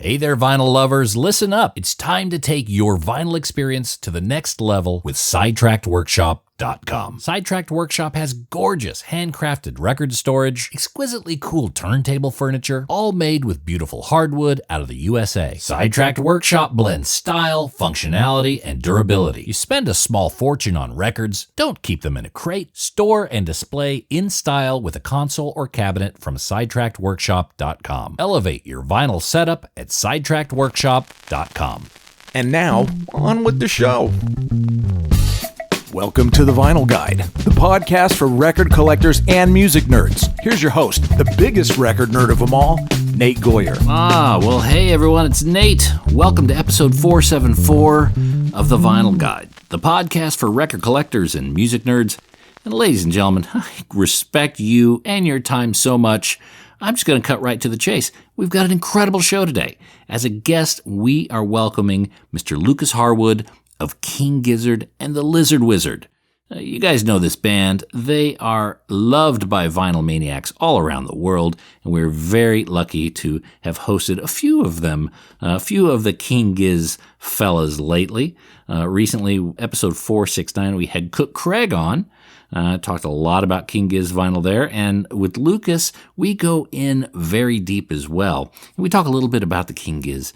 Hey there, vinyl lovers, listen up. It's time to take your vinyl experience to the next level with SidetrackedWorkshop.com. Sidetracked Workshop has gorgeous, handcrafted record storage, exquisitely cool turntable furniture, all made with beautiful hardwood out of the USA. Sidetracked Workshop blends style, functionality, and durability. You spend a small fortune on records, don't keep them in a crate. Store and display in style with a console or cabinet from SidetrackedWorkshop.com. Elevate your vinyl setup at SidetrackedWorkshop.com. And now, on with the show. Welcome to The Vinyl Guide, the podcast for record collectors and music nerds. Here's your host, the biggest record nerd of them all, Nate Goyer. Well, hey everyone, it's Nate. Welcome to episode 474 of The Vinyl Guide, the podcast for record collectors and music nerds. And ladies and gentlemen, I respect you and your time so much. I'm just going to cut right to the chase. We've got an incredible show today. As a guest, we are welcoming Mr. Lucas Harwood of King Gizzard and the Lizard Wizard. You guys know this band. They are loved by vinyl maniacs all around the world, and we're very lucky to have hosted a few of them, a few of the King Giz fellas lately. Recently, episode 469, we had Cook Craig on. Talked a lot about King Giz vinyl there, and with Lucas, we go in very deep as well. And we talk a little bit about the King Giz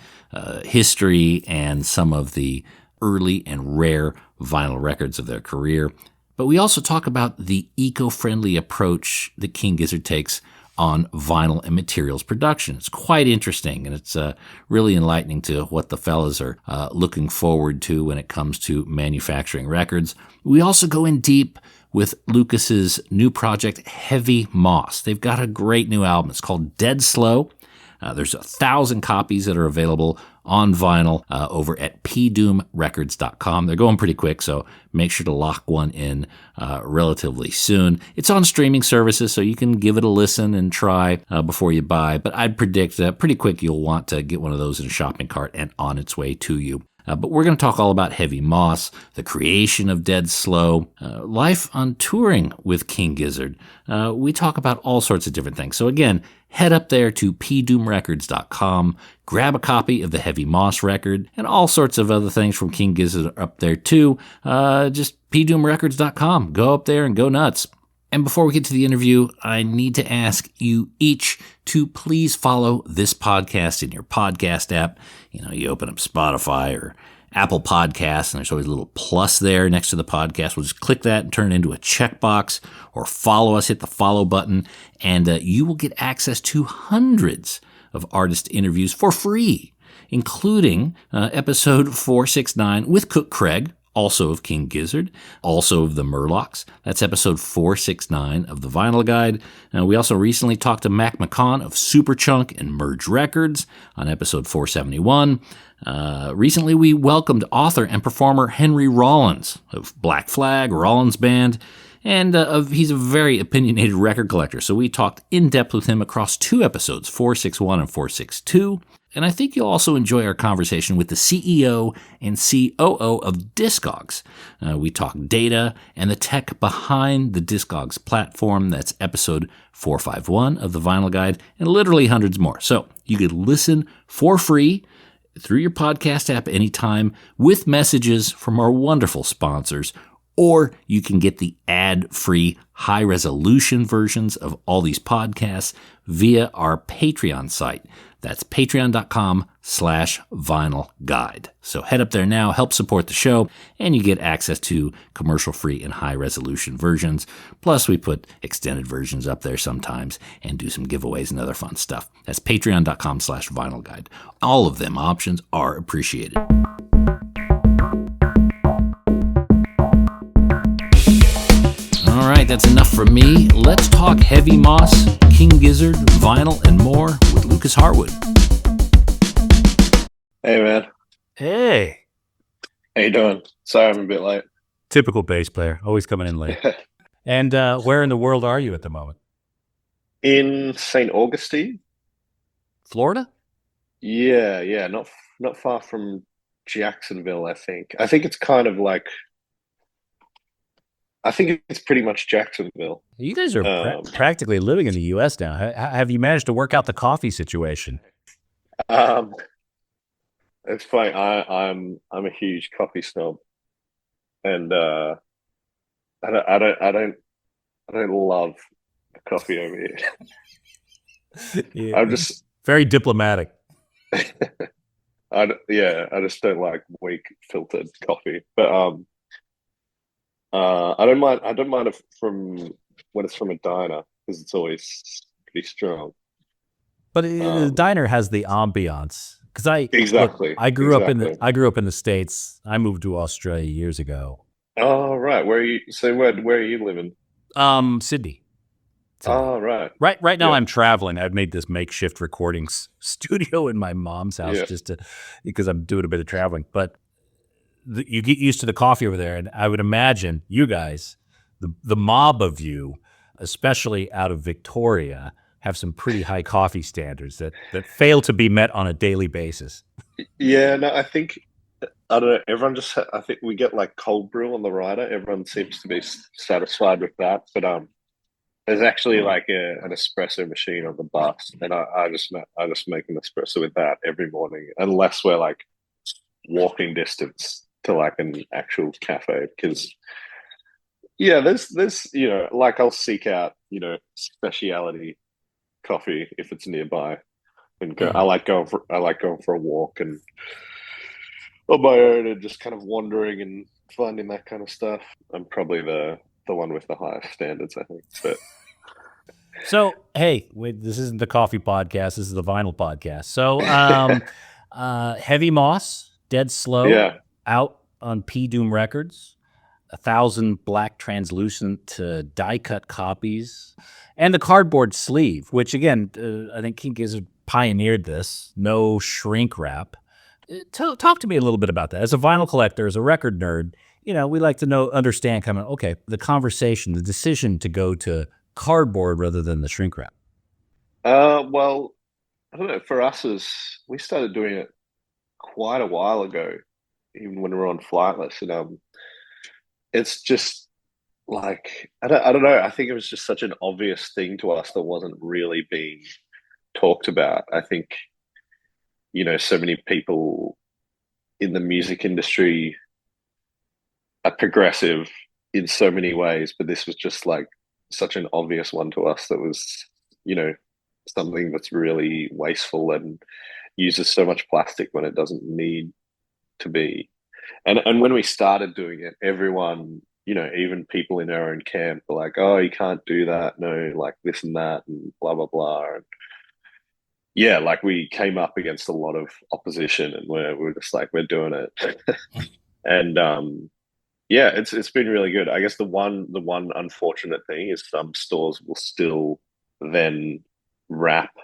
history and some of the early and rare vinyl records of their career. But we also talk about the eco-friendly approach that King Gizzard takes on vinyl and materials production. It's quite interesting, and it's really enlightening to what the fellas are looking forward to when it comes to manufacturing records. We also go in deep with Lucas's new project, Heavy Moss. They've got a great new album. It's called Dead Slow. There's 1,000 copies that are available on vinyl over at pdoomrecords.com. They're going pretty quick, so make sure to lock one in relatively soon. It's on streaming services, so you can give it a listen and try before you buy, but I'd predict pretty quick you'll want to get one of those in a shopping cart and on its way to you. But we're going to talk all about Heavy Moss, the creation of Dead Slow, life on touring with King Gizzard. We talk about all sorts of different things. So again, head up there to pdoomrecords.com, grab a copy of the Heavy Moss record, and all sorts of other things from King Gizzard up there too. Just pdoomrecords.com. Go up there and go nuts. And before we get to the interview, I need to ask you each to please follow this podcast in your podcast app. You know, you open up Spotify or Apple Podcasts, and there's always a little plus there next to the podcast. We'll just click that and turn it into a checkbox, or follow us, hit the follow button, and you will get access to hundreds of artist interviews for free, including episode 469 with Cook Craig, also of King Gizzard, also of the Murlocs. That's episode 469 of the Vinyl Guide. We also recently talked to Mac McCaughan of Superchunk and Merge Records on episode 471. Recently, we welcomed author and performer Henry Rollins of Black Flag, Rollins Band, and he's a very opinionated record collector. So we talked in depth with him across two episodes, 461 and 462. And I think you'll also enjoy our conversation with the CEO and COO of Discogs. We talk data and the tech behind the Discogs platform. That's episode 451 of the Vinyl Guide, and literally hundreds more. So you could listen for free through your podcast app anytime with messages from our wonderful sponsors, or you can get the ad-free high-resolution versions of all these podcasts via our Patreon site. That's patreon.com/vinyl guide. So head up there now, help support the show, and you get access to commercial-free and high-resolution versions. Plus, we put extended versions up there sometimes and do some giveaways and other fun stuff. That's patreon.com/vinyl guide. All of them options are appreciated. All right, that's enough from me. Let's talk Heavy Moss, King Gizzard, vinyl, and more with Lucas Harwood. Hey, man. Hey. How you doing? Sorry I'm a bit late. Typical bass player, always coming in late. And where in the world are you at the moment? In St. Augustine. Florida? Yeah, not far from Jacksonville, I think. I think it's kind of like, I think it's pretty much Jacksonville. You guys are practically living in the U.S. now. Have you managed to work out the coffee situation? It's funny. I'm a huge coffee snob, and I don't I don't I don't I don't love coffee over here. Yeah, I'm just very diplomatic. I just don't like weak filtered coffee. But I don't mind it from when it's from a diner because it's always pretty strong. But the Um, diner has the ambiance. Because exactly, I grew up in exactly. the States. I moved to Australia years ago. Oh, right. Where are you? So where are you living? Sydney. Sydney. Oh, right. Right now Yeah, I'm traveling. I've made this makeshift recording studio in my mom's house yeah. just because I'm doing a bit of traveling. But you get used to the coffee over there, and I would imagine you guys, the mob of you, especially out of Victoria, have some pretty high coffee standards that fail to be met on a daily basis. Yeah, no, I think I don't know. Everyone just, I think we get like cold brew on the rider. Everyone seems to be satisfied with that. But there's actually like an espresso machine on the bus, and I just make an espresso with that every morning, unless we're like walking distance to like an actual cafe. Because yeah, there's like I'll seek out speciality coffee if it's nearby and go. Mhm. I like going for a walk and on my own and just kind of wandering and finding that kind of stuff. I'm probably the one with the highest standards, I think. But So, hey, wait, this isn't the coffee podcast. This is the vinyl podcast. So, Heavy Moss, Dead Slow, yeah, out on P Doom Records. 1,000 black translucent die cut copies, and the cardboard sleeve, which again, I think King Gizzard pioneered this. No shrink wrap. Talk to me a little bit about that. As a vinyl collector, as a record nerd, we like to understand kind of, okay, the conversation, the decision to go to cardboard rather than the shrink wrap. well, I don't know. For us, as we started doing it quite a while ago, even when we were on Flightless, and it's just like I don't know. I think it was just such an obvious thing to us that wasn't really being talked about. I think so many people in the music industry are progressive in so many ways, but this was just like such an obvious one to us that was you know something that's really wasteful and uses so much plastic when it doesn't need to be. And when we started doing it, everyone, even people in our own camp were like, "Oh, you can't do that. No, like this and that, and blah blah blah." And yeah, like we came up against a lot of opposition, and we're just like, we're doing it. And yeah, it's been really good. I guess the one unfortunate thing is some stores will still then wrap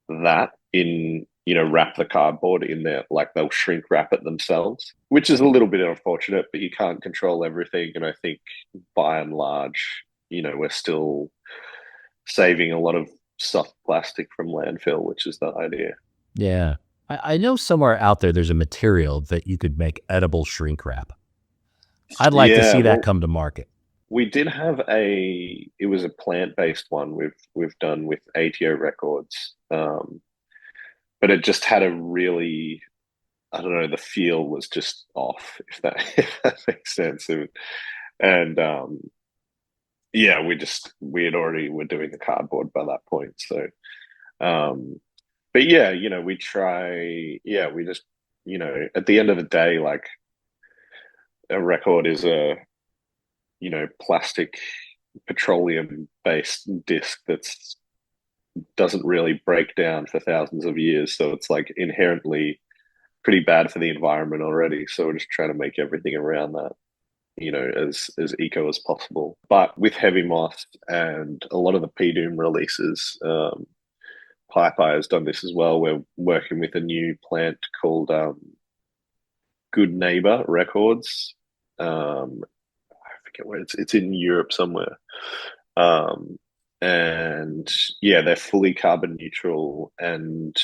that in wrap the cardboard in there, like they'll shrink wrap it themselves, which is a little bit unfortunate, but you can't control everything. And I think by and large, we're still saving a lot of soft plastic from landfill, which is the idea. Yeah. I know somewhere out there's a material that you could make edible shrink wrap. I'd like to Yeah, see that well, come to market. we did have it was a plant-based one we've done with ATO Records. But it just had a really, I don't know, the feel was just off, if that if that makes sense. And yeah, we had already were doing the cardboard by that point. So um but yeah, we try, yeah, we just, at the end of the day, like a record is a, plastic petroleum based disc that's doesn't really break down for thousands of years. So it's like inherently pretty bad for the environment already. So we're just trying to make everything around that, as eco as possible. But with Heavy Moth and a lot of the P Doom releases, Piper has done this as well. We're working with a new plant called Good Neighbor Records. I forget where it's in Europe somewhere. Um, and yeah, they're fully carbon neutral and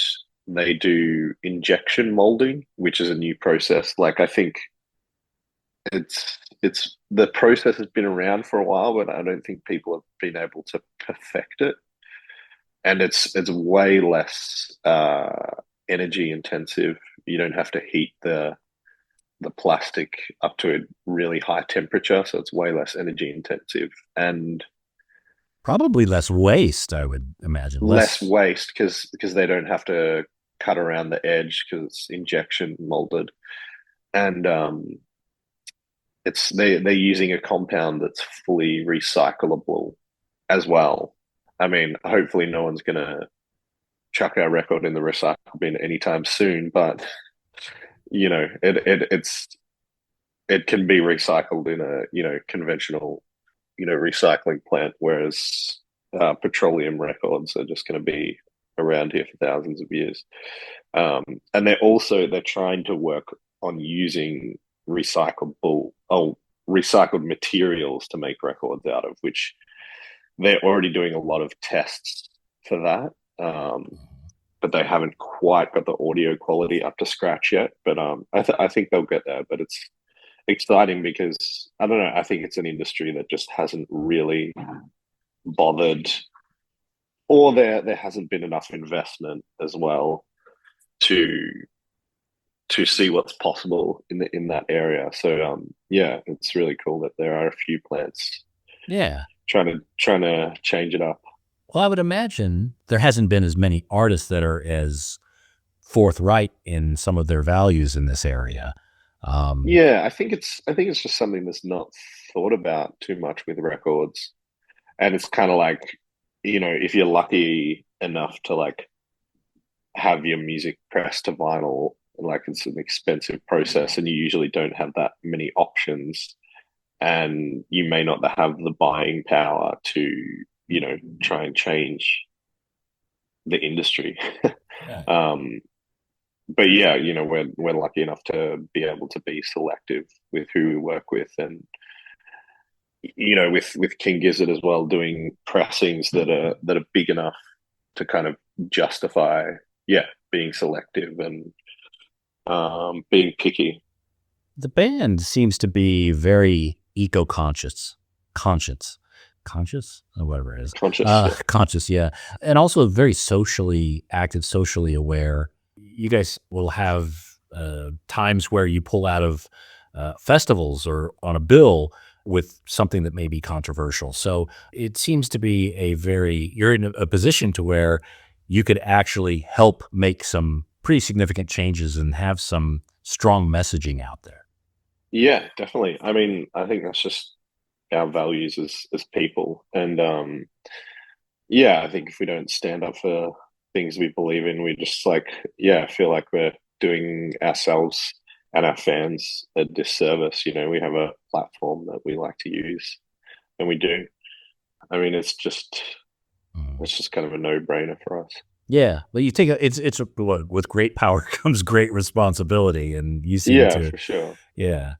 they do injection molding, which is a new process. Like I think it's the process has been around for a while, but I don't think people have been able to perfect it. And it's way less energy intensive you don't have to heat the plastic up to a really high temperature, so it's way less energy intensive and Probably less waste, I would imagine. less waste because they don't have to cut around the edge because it's injection molded, and they're using a compound that's fully recyclable as well. I mean, hopefully no one's gonna chuck our record in the recycle bin anytime soon, but it can be recycled in a conventional recycling plant, whereas petroleum records are just going to be around here for thousands of years. And they're trying to work on using recycled materials to make records out of, which they're already doing a lot of tests for that. But they haven't quite got the audio quality up to scratch yet. But I think they'll get there. But it's exciting because I don't know. I think it's an industry that just hasn't really bothered, or there hasn't been enough investment as well to see what's possible in that area. So yeah, it's really cool that there are a few plants trying to change it up. Well, I would imagine there hasn't been as many artists that are as forthright in some of their values in this area. Yeah, I think it's just something that's not thought about too much with records, and it's kind of like, if you're lucky enough to like have your music pressed to vinyl, like it's an expensive process, and you usually don't have that many options, and you may not have the buying power to try and change the industry. But yeah, we're lucky enough to be able to be selective with who we work with, and with King Gizzard as well, doing pressings that are big enough to kind of justify being selective and being picky. The band seems to be very eco-conscious, conscious, or whatever it is. Conscious, yeah. And also very socially active, socially aware. You guys will have times where you pull out of festivals or on a bill with something that may be controversial. So it seems to be you're in a position to where you could actually help make some pretty significant changes and have some strong messaging out there. Yeah, definitely. I mean, I think that's just our values as people. And I think if we don't stand up for things we believe in, we just feel like we're doing ourselves and our fans a disservice. We have a platform that we like to use, and we do. I mean, it's just kind of a no-brainer for us. Yeah, but you take with great power comes great responsibility, and you seem to. Yeah, for sure. Yeah.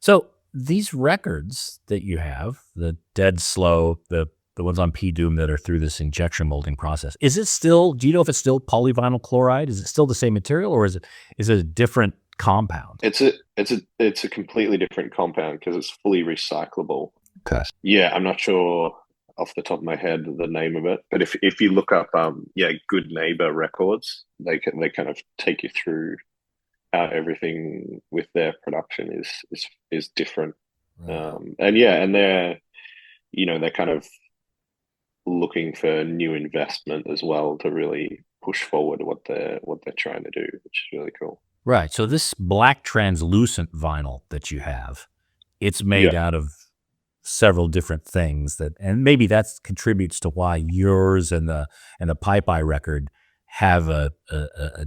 So these records that you have, the Dead Slow, the ones on P Doom that are through this injection molding process, do you know if it's still polyvinyl chloride? Is it still the same material, or is it a different compound? It's a completely different compound because it's fully recyclable. Okay. Yeah, I'm not sure off the top of my head the name of it, but if you look up Good Neighbor Records, they kind of take you through how everything with their production is different. Right. And they're kind of looking for new investment as well to really push forward what they're trying to do, which is really cool. Right. So this black translucent vinyl that you have, it's made out of several different things and maybe that contributes to why yours and the Pipe Eye record have a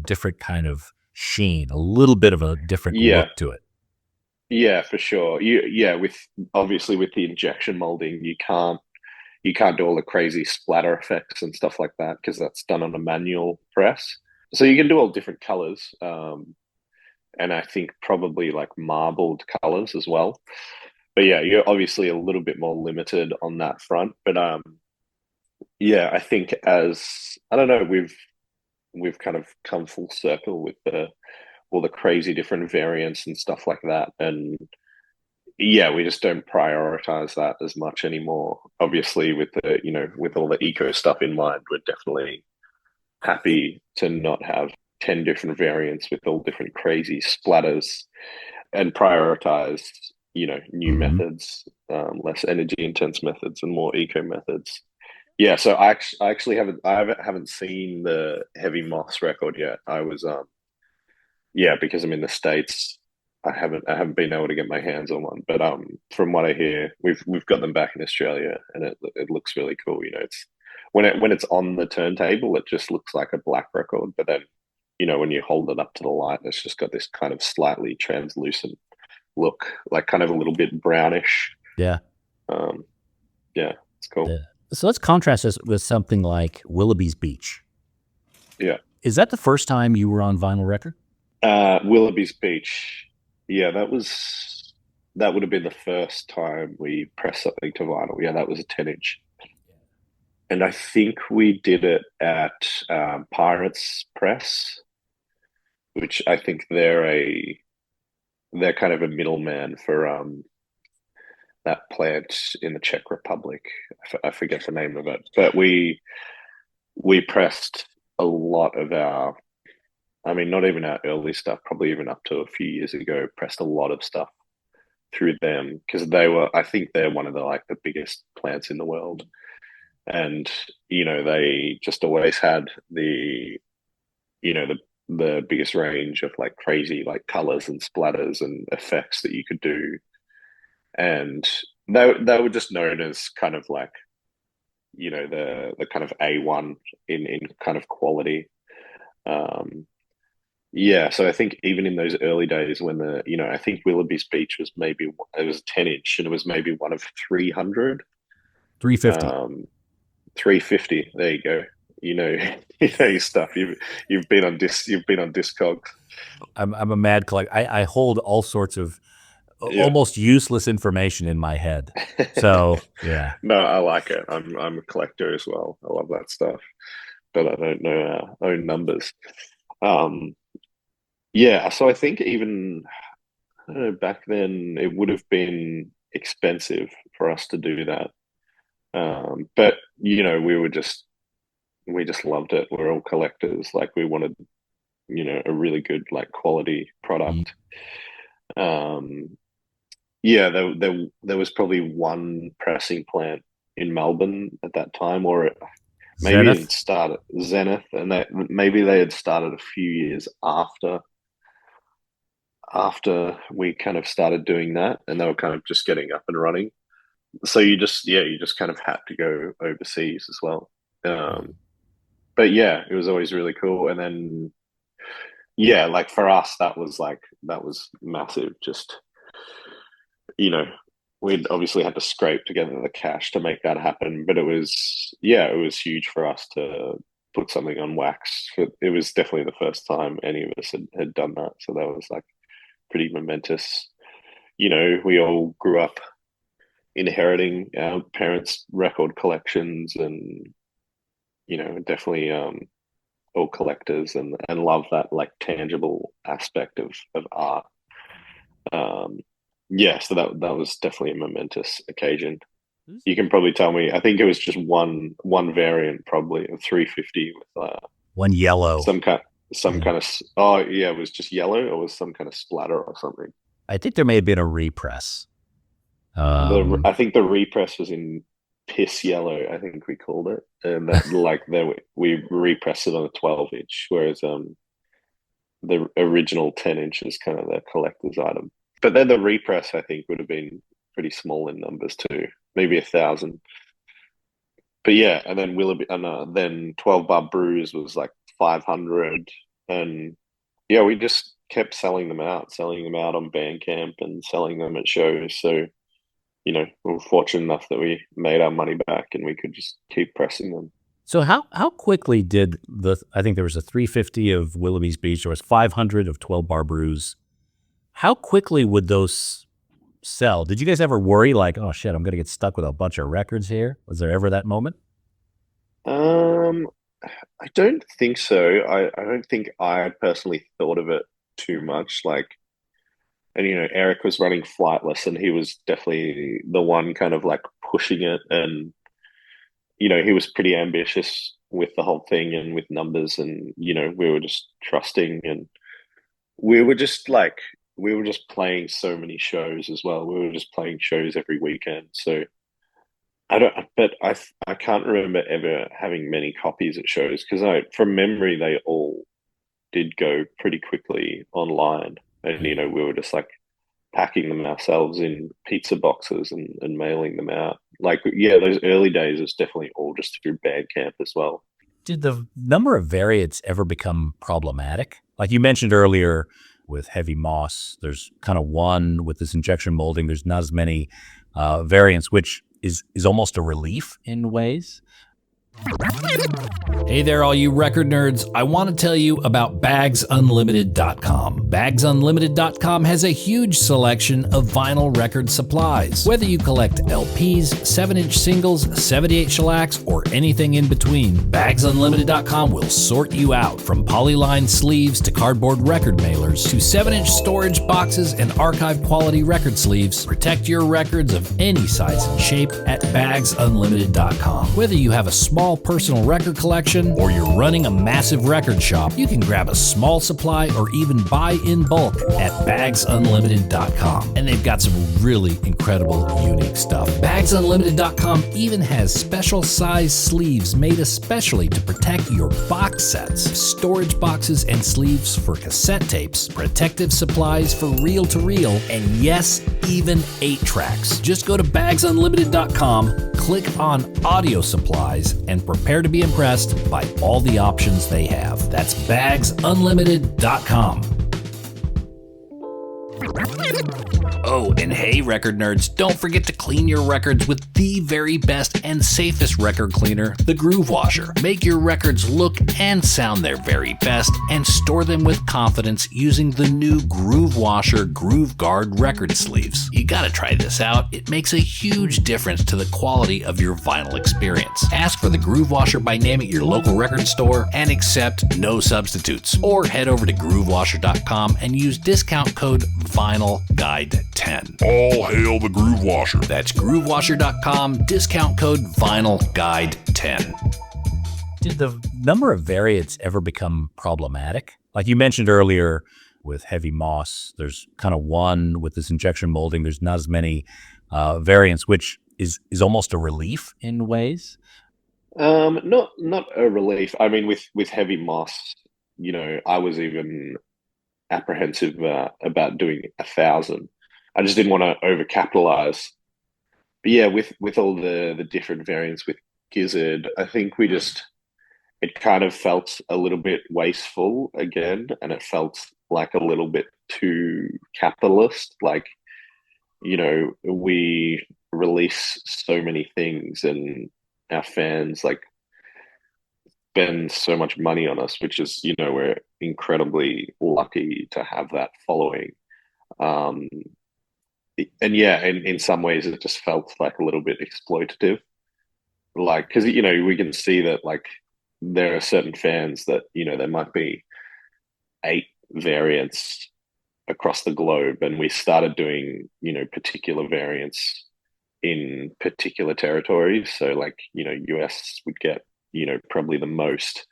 different kind of sheen, a little bit of a different look to it. Yeah, for sure. Obviously with the injection molding, you can't do all the crazy splatter effects and stuff like that because that's done on a manual press. So you can do all different colors, and I think probably like marbled colors as well. But yeah, you're obviously a little bit more limited on that front. But I think we've kind of come full circle with all the crazy different variants and stuff like that. And we just don't prioritize that as much anymore. Obviously, with all the eco stuff in mind, we're definitely happy to not have 10 different variants with all different crazy splatters and prioritize, new methods, less energy intense methods and more eco methods. Yeah, so I actually haven't seen the Heavy Moss record yet. I was yeah, because I'm in the States, I haven't been able to get my hands on one. But from what I hear, we've got them back in Australia, and it looks really cool. It's when it's on the turntable, it just looks like a black record. But then, when you hold it up to the light, it's just got this kind of slightly translucent look, like kind of a little bit brownish. Yeah. Yeah, it's cool. Yeah. So let's contrast this with something like Willoughby's Beach. Yeah. Is that the first time you were on vinyl record? Willoughby's Beach. Yeah, that would have been the first time we pressed something to vinyl. Yeah, that was a 10-inch. And I think we did it at Pirates Press, which I think they're kind of a middleman for that plant in the Czech Republic. I forget the name of it, but we pressed a lot of our, I mean, not even our early stuff, probably even up to a few years ago, pressed a lot of stuff through them because I think they're one of the biggest plants in the world. And, they just always had the biggest range of crazy colors and splatters and effects that you could do. And they were just known as kind of the kind of A1 in kind of quality. Yeah, so I think even in those early days when I think Willoughby's Beach was it was a 10-inch and it was maybe one of 300. 350. 350. There you go. You know your stuff. You've been on Discogs. I'm a mad collector. I hold all sorts of almost useless information in my head. So yeah. No, I like it. I'm a collector as well. I love that stuff, but I don't know our own numbers. Yeah, so I think even I don't know, back then it would have been expensive for us to do that. But we just loved it. We're all collectors. We wanted, a really good quality product. Yeah, there was probably one pressing plant in Melbourne at that time, or maybe it started Zenith, and maybe they had started a few years after we kind of started doing that, and they were kind of just getting up and running. So you just kind of had to go overseas as well. But yeah, it was always really cool. And then, yeah, for us, that was massive. Just, we'd obviously had to scrape together the cash to make that happen. But it was huge for us to put something on wax. It was definitely the first time any of us had done that. So that was pretty momentous. We all grew up inheriting our parents' record collections and, definitely all collectors and love that tangible aspect of art. Yeah, so that was definitely a momentous occasion. You can probably tell me, I think it was just one variant, probably a 350 with one yellow. Some kind of, oh yeah, it was just yellow or was some kind of splatter or something. I think there may have been a repress. I think the repress was in piss yellow, I think we called it, and that we repressed it on a 12-inch, whereas the original 10-inch is kind of the collector's item. But then the repress, I think, would have been pretty small in numbers too, maybe 1,000. But yeah, and then Willoughby, and then 12 Bar Brews was 500, and yeah, we just kept selling them out on Bandcamp and selling them at shows. So, we were fortunate enough that we made our money back and we could just keep pressing them. So how quickly did I think there was a 350 of Willoughby's Beach, there was 500 of 12 Bar Brews. How quickly would those sell? Did you guys ever worry oh shit, I'm going to get stuck with a bunch of records here? Was there ever that moment? I don't think so. I don't think I personally thought of it too much. And, Eric was running Flightless and he was definitely the one kind of pushing it. And, he was pretty ambitious with the whole thing and with numbers, and we were just trusting, and we were just like we were just playing so many shows as well. We were just playing shows every weekend. So I can't remember ever having many copies at shows, because from memory they all did go pretty quickly online, and we were just like packing them ourselves in pizza boxes and mailing them out. Like, yeah, those early days was definitely all just through Bandcamp as well. Did the number of variants ever become problematic? Like you mentioned earlier with Heavy Moss, there's kind of one with this injection molding. There's not as many variants, which is almost a relief in ways. Hey there, all you record nerds. I want to tell you about BagsUnlimited.com. BagsUnlimited.com has a huge selection of vinyl record supplies. Whether you collect LPs, 7-inch singles, 78 shellacs, or anything in between, BagsUnlimited.com will sort you out. From polyline sleeves to cardboard record mailers to 7-inch storage boxes and archive quality record sleeves, protect your records of any size and shape at BagsUnlimited.com. Whether you have a small personal record collection or you're running a massive record shop, you can grab a small supply or even buy in bulk at BagsUnlimited.com. And they've got some really incredible, unique stuff. BagsUnlimited.com even has special size sleeves made especially to protect your box sets, storage boxes and sleeves for cassette tapes, protective supplies for reel-to-reel, and yes, even 8 tracks. Just go to BagsUnlimited.com, click on audio supplies, and prepare to be impressed by all the options they have. That's BagsUnlimited.com. Oh, and hey, record nerds, don't forget to clean your records with the very best and safest record cleaner, the Groove Washer. Make your records look and sound their very best and store them with confidence using the new Groove Washer Groove Guard record sleeves. You gotta try this out. It makes a huge difference to the quality of your vinyl experience. Ask for the Groove Washer by name at your local record store and accept no substitutes. Or head over to groovewasher.com and use discount code VinylGuide10. All hail the Groove Washer. That's groovewasher.com, discount code VinylGuide10. Did the number of variants ever become problematic? Like you mentioned earlier with Heavy Moss, there's kind of one with this injection molding. There's not as many variants, which is almost a relief in ways. Not a relief. I mean, with Heavy Moss, I was even apprehensive about doing 1,000. I just didn't want to overcapitalize. But yeah, with all the different variants with Gizzard, I think it kind of felt a little bit wasteful again, and it felt like a little bit too capitalist. Like, we release so many things, and our fans like spend so much money on us, which is, we're incredibly lucky to have that following. And yeah, in some ways it just felt like a little bit exploitative. Like, because, we can see that like there are certain fans that, there might be 8 variants across the globe, and we started doing, particular variants in particular territories. So like, US would get, probably the most,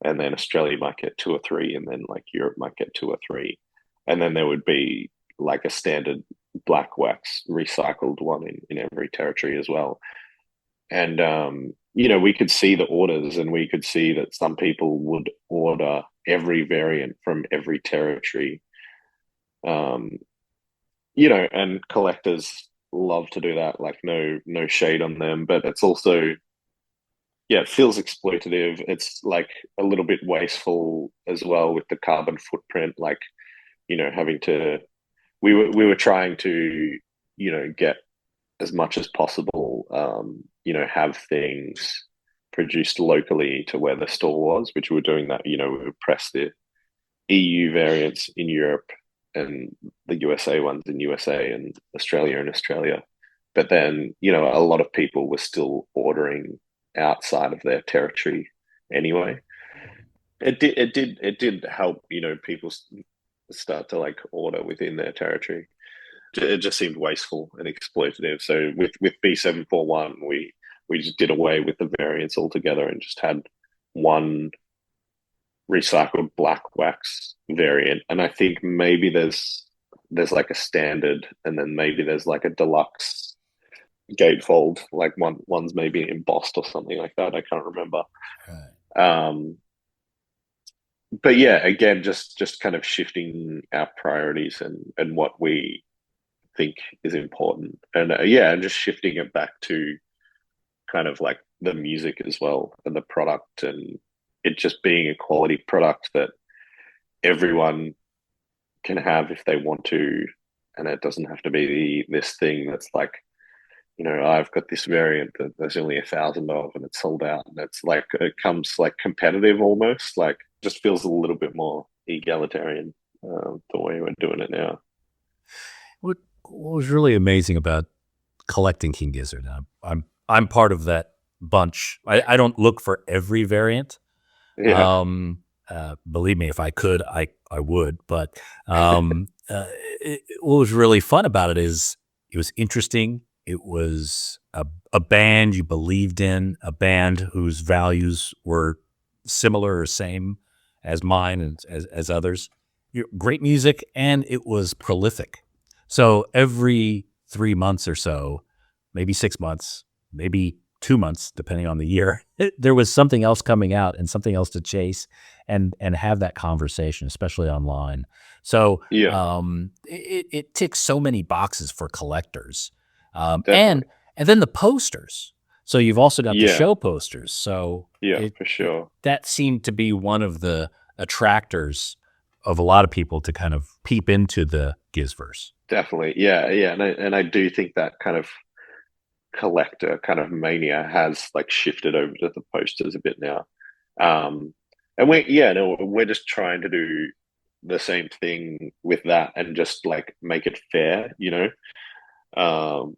and then Australia might get 2 or 3, and then like Europe might get 2 or 3, and then there would be like a standard black wax recycled one in every territory as well. And we could see the orders, and we could see that some people would order every variant from every territory. And collectors love to do that. Like, no shade on them, but it's also, yeah, it feels exploitative. It's like a little bit wasteful as well with the carbon footprint. Like, having to, we were trying to, get as much as possible, have things produced locally to where the store was, which we were doing that. We would press the EU variants in Europe and the USA ones in USA and Australia in Australia. But then, a lot of people were still ordering outside of their territory anyway. It did help, people start to like order within their territory. It just seemed wasteful and exploitative. So with B741, we just did away with the variants altogether and just had one recycled black wax variant, and I think maybe there's like a standard, and then maybe there's like a deluxe gatefold, like one's maybe embossed or something like that. I can't remember. Right. But yeah, again, just kind of shifting our priorities and what we think is important, and and just shifting it back to kind of like the music as well, and the product, and it just being a quality product that everyone can have if they want to, and it doesn't have to be this thing that's like, I've got this variant that there's only 1,000 of and it's sold out, and it's like it comes like competitive almost, like just feels a little bit more egalitarian, the way we're doing it now. What was really amazing about collecting King Gizzard? I'm part of that bunch. I don't look for every variant. Yeah. Believe me, if I could, I would. But what was really fun about it is it was interesting. It was a band you believed in, a band whose values were similar or same as mine and as others. Great music, and it was prolific. So every 3 months or so, maybe 6 months, maybe 2 months, depending on the year, there was something else coming out and something else to chase and have that conversation, especially online. So Yeah. it ticks so many boxes for collectors. And Definitely. then the posters. So you've also got the Yeah. show posters. So Yeah, for sure. that seemed to be one of the attractors of a lot of people to kind of peep into the Gizverse. Definitely. Yeah, yeah. And I do think that kind of collector kind of mania has like shifted over to the posters a bit now. And we're just trying to do the same thing with that and just like make it fair,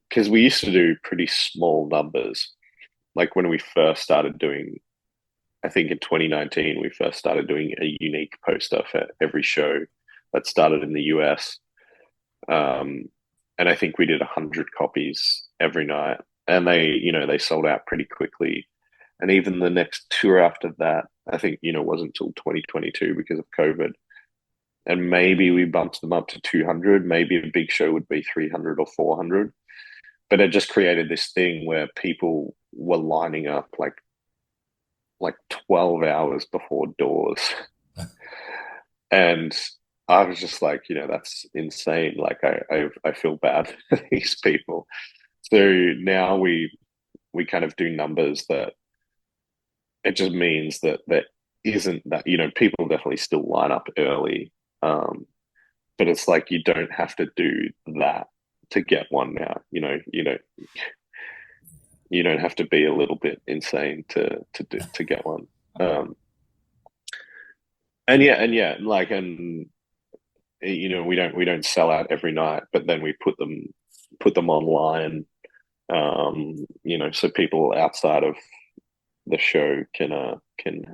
because we used to do pretty small numbers. Like when we first started doing, I think in 2019, we first started doing a unique poster for every show that started in the US. And I think we did 100 copies every night, and they sold out pretty quickly. And even the next tour after that, I think, wasn't until 2022 because of COVID. And maybe we bumped them up to 200. Maybe a big show would be 300 or 400. But it just created this thing where people were lining up like 12 hours before doors. And I was just like, that's insane. Like I feel bad for these people. So now we kind of do numbers that it just means that there isn't that, people definitely still line up early. But it's like you don't have to do that to get one now. You don't have to be a little bit insane to get one. We don't sell out every night, but then we put them online, so people outside of the show can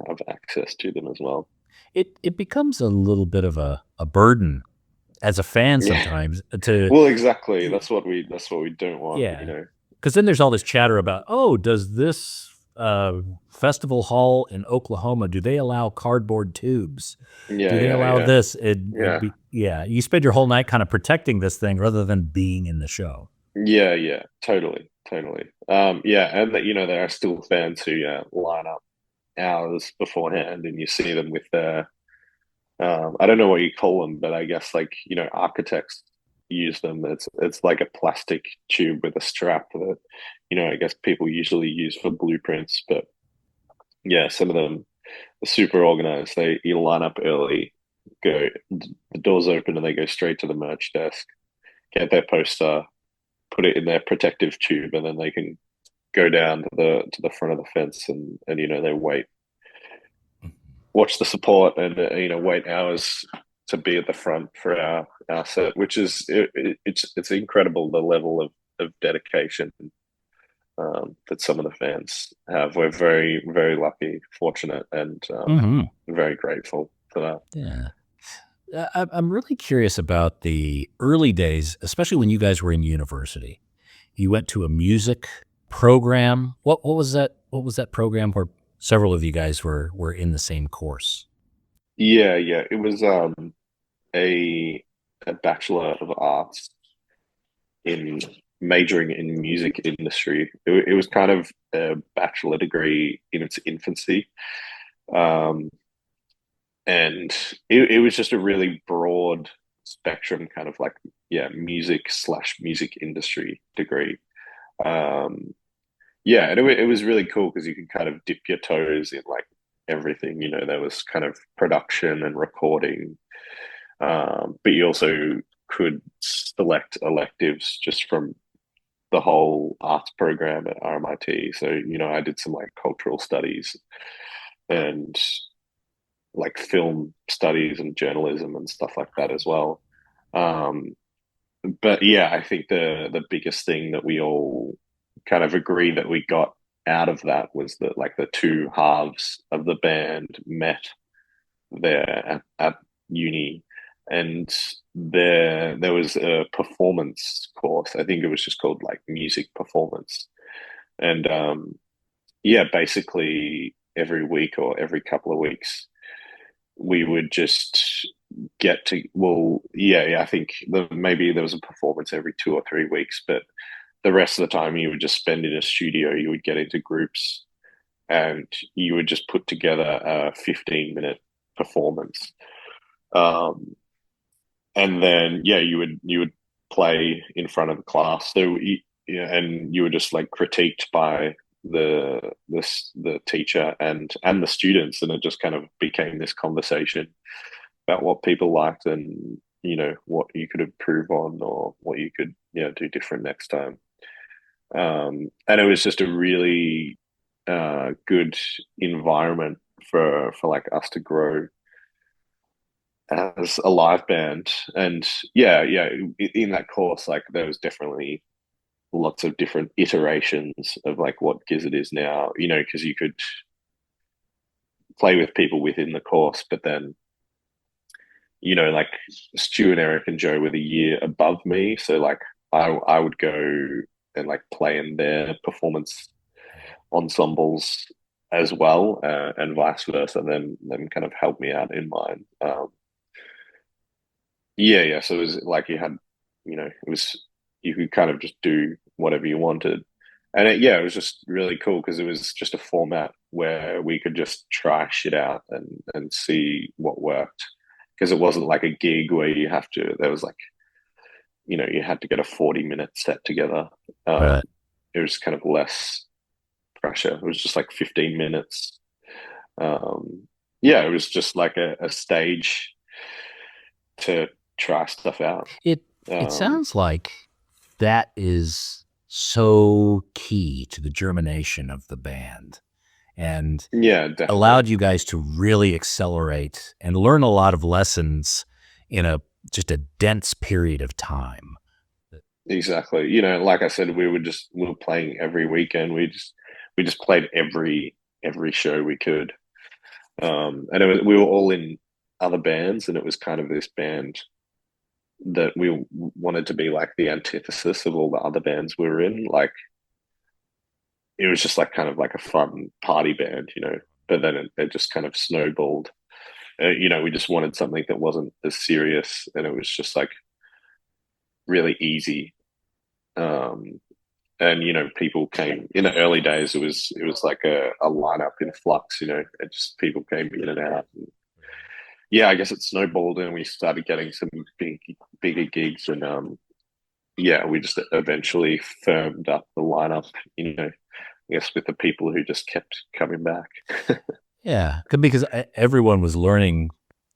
have access to them as well. It becomes a little bit of a burden as a fan sometimes to. Well, exactly. That's what we don't want. Yeah. Because then there's all this chatter about, does this festival hall in Oklahoma, do they allow cardboard tubes? Yeah. Do they allow this? Yeah. You spend your whole night kind of protecting this thing rather than being in the show. Yeah. Totally. And there are still fans who line up hours beforehand, and you see them with their I don't know what you call them, but I guess like architects use them. It's like a plastic tube with a strap that I guess people usually use for blueprints. But yeah, some of them are super organized. You line up early, the doors open, and they go straight to the merch desk, get their poster, put it in their protective tube, and then they can go down to the front of the fence and they wait, watch the support, and wait hours to be at the front for our set, which is it's incredible, the level of dedication that some of the fans have. We're very, very lucky, fortunate, and very grateful for that. Yeah. I'm really curious about the early days, especially when you guys were in university. You went to a music program. What was that? What was that program where several of you guys were in the same course. Yeah, yeah. It was a Bachelor of Arts in majoring in music industry. It was kind of a bachelor degree in its infancy. Um, and it was just a really broad spectrum kind of like, yeah, music/music industry degree. Um, yeah, and it was really cool because you could kind of dip your toes in like everything. There was kind of production and recording, but you also could select electives just from the whole arts program at RMIT. So, I did some like cultural studies and like film studies and journalism and stuff like that as well. Um, but yeah, I think the biggest thing that we all kind of agree that we got out of that was that like the two halves of the band met there at uni, and there was a performance course. I think it was just called like music performance, and yeah, basically every week or every couple of weeks we would just get to, well, yeah, I think maybe there was a performance every 2 or 3 weeks, but the rest of the time you would just spend in a studio. You would get into groups and you would just put together a 15-minute performance. Um, and then, yeah, you would play in front of the class. So, yeah, and you were just like critiqued by the teacher and the students, and it just kind of became this conversation about what people liked and what you could improve on or what you could do different next time. And it was just a really good environment for like us to grow as a live band. And yeah, in that course, like there was definitely lots of different iterations of like what Gizzard is now, because you could play with people within the course, but then like Stu and Eric and Joe were the year above me, so like I would go and like play in their performance ensembles as well, and vice versa. And then them kind of help me out in mine. Yeah. So it was like it was you could kind of just do whatever you wanted, and it was just really cool because it was just a format where we could just try shit out and see what worked. Because it wasn't like a gig where there was like, you had to get a 40-minute set together. Right. It was kind of less pressure. It was just like 15 minutes. Yeah, it was just like a stage to try stuff out. It sounds like that is so key to the germination of the band, and yeah, definitely allowed you guys to really accelerate and learn a lot of lessons in just a dense period of time. Exactly. Like I said, we were playing every weekend. We just played every show we could. And we were all in other bands, and it was kind of this band that we wanted to be like the antithesis of all the other bands we were in. Like it was just like kind of like a fun party band, but then it just kind of snowballed. We just wanted something that wasn't as serious, and it was just like really easy. And people came in the early days. It was like a lineup in flux. It just people came in and out. And yeah, I guess it snowballed, and we started getting some bigger gigs, and yeah, we just eventually firmed up the lineup. I guess with the people who just kept coming back. Yeah, because everyone was learning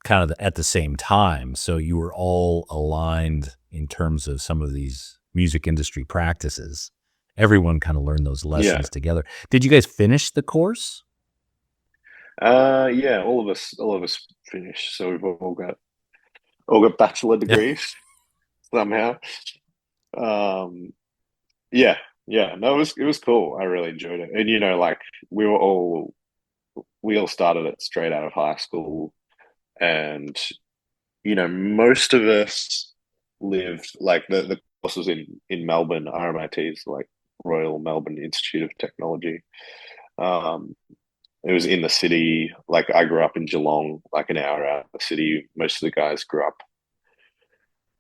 kind of at the same time, so you were all aligned in terms of some of these music industry practices. Everyone kind of learned those lessons together. Did you guys finish the course? Yeah, all of us finished, so we've all got bachelor degrees somehow. Yeah, no, it was cool. I really enjoyed it, and like we all started it straight out of high school, and most of us lived like the course was in Melbourne. RMIT's like Royal Melbourne Institute of Technology. it was in the city. Like I grew up in Geelong, like an hour out of the city. Most of the guys grew up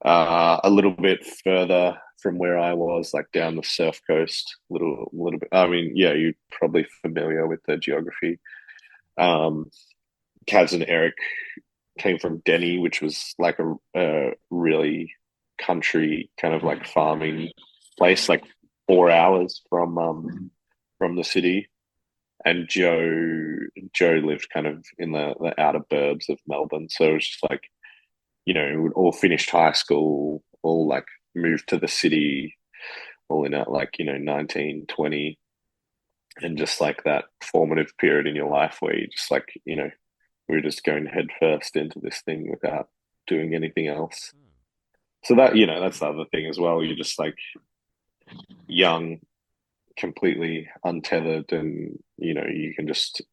a little bit further from where I was, like down the surf coast, little bit. I mean, yeah, you're probably familiar with the geography. Um, Kaz and Eric came from Denny, which was like a really country kind of like farming place, like 4 hours from the city. And Joe lived kind of in the outer burbs of Melbourne, so it was just like, we would all finished high school, all like moved to the city, all in at like 19, 20, and just like that formative period in your life where you just like we were just going head first into this thing without doing anything else. So that that's the other thing as well. You're just like young, completely untethered, and you can just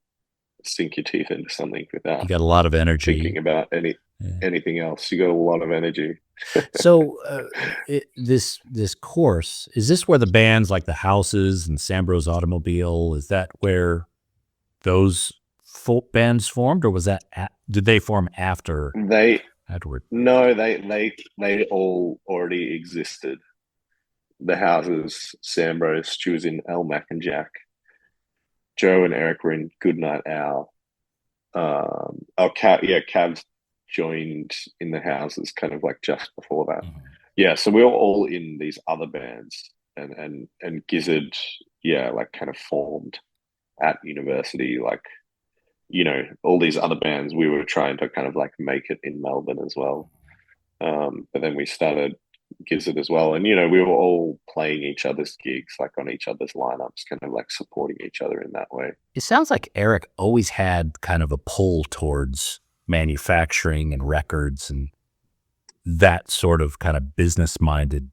sink your teeth into something without You got a lot of energy. thinking about anything else. You got a lot of energy. So this course, is this where the bands like the Houses and Sambro's Automobile, is that where those folk bands formed, or was that did they form after Edward? No, they all already existed. The Houses, Sambros, Stu was in El Mac and Jack. Joe and Eric were in Goodnight Owl. Cavs joined in the Houses kind of like just before that. Mm-hmm. Yeah, so we were all in these other bands, and Gizzard, like kind of formed at university, like all these other bands. We were trying to kind of like make it in Melbourne as well, but then we started Gizzard as well, and we were all playing each other's gigs, like on each other's lineups, kind of like supporting each other in that way. It sounds like Eric always had kind of a pull towards manufacturing and records and that sort of kind of business-minded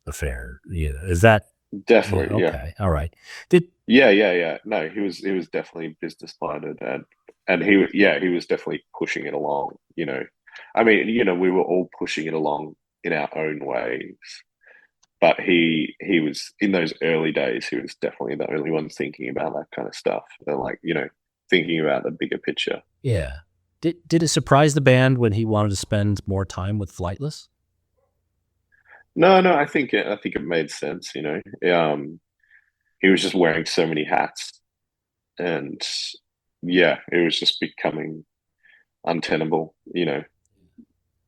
affair. Yeah, is that definitely? Okay, all right. No, he was definitely business-minded, and he was definitely pushing it along. I mean, we were all pushing it along in our own ways, but he was in those early days. He was definitely the only one thinking about that kind of stuff, and like thinking about the bigger picture. Yeah. Did it surprise the band when he wanted to spend more time with Flightless? No, I think it made sense. He was just wearing so many hats, and it was just becoming untenable.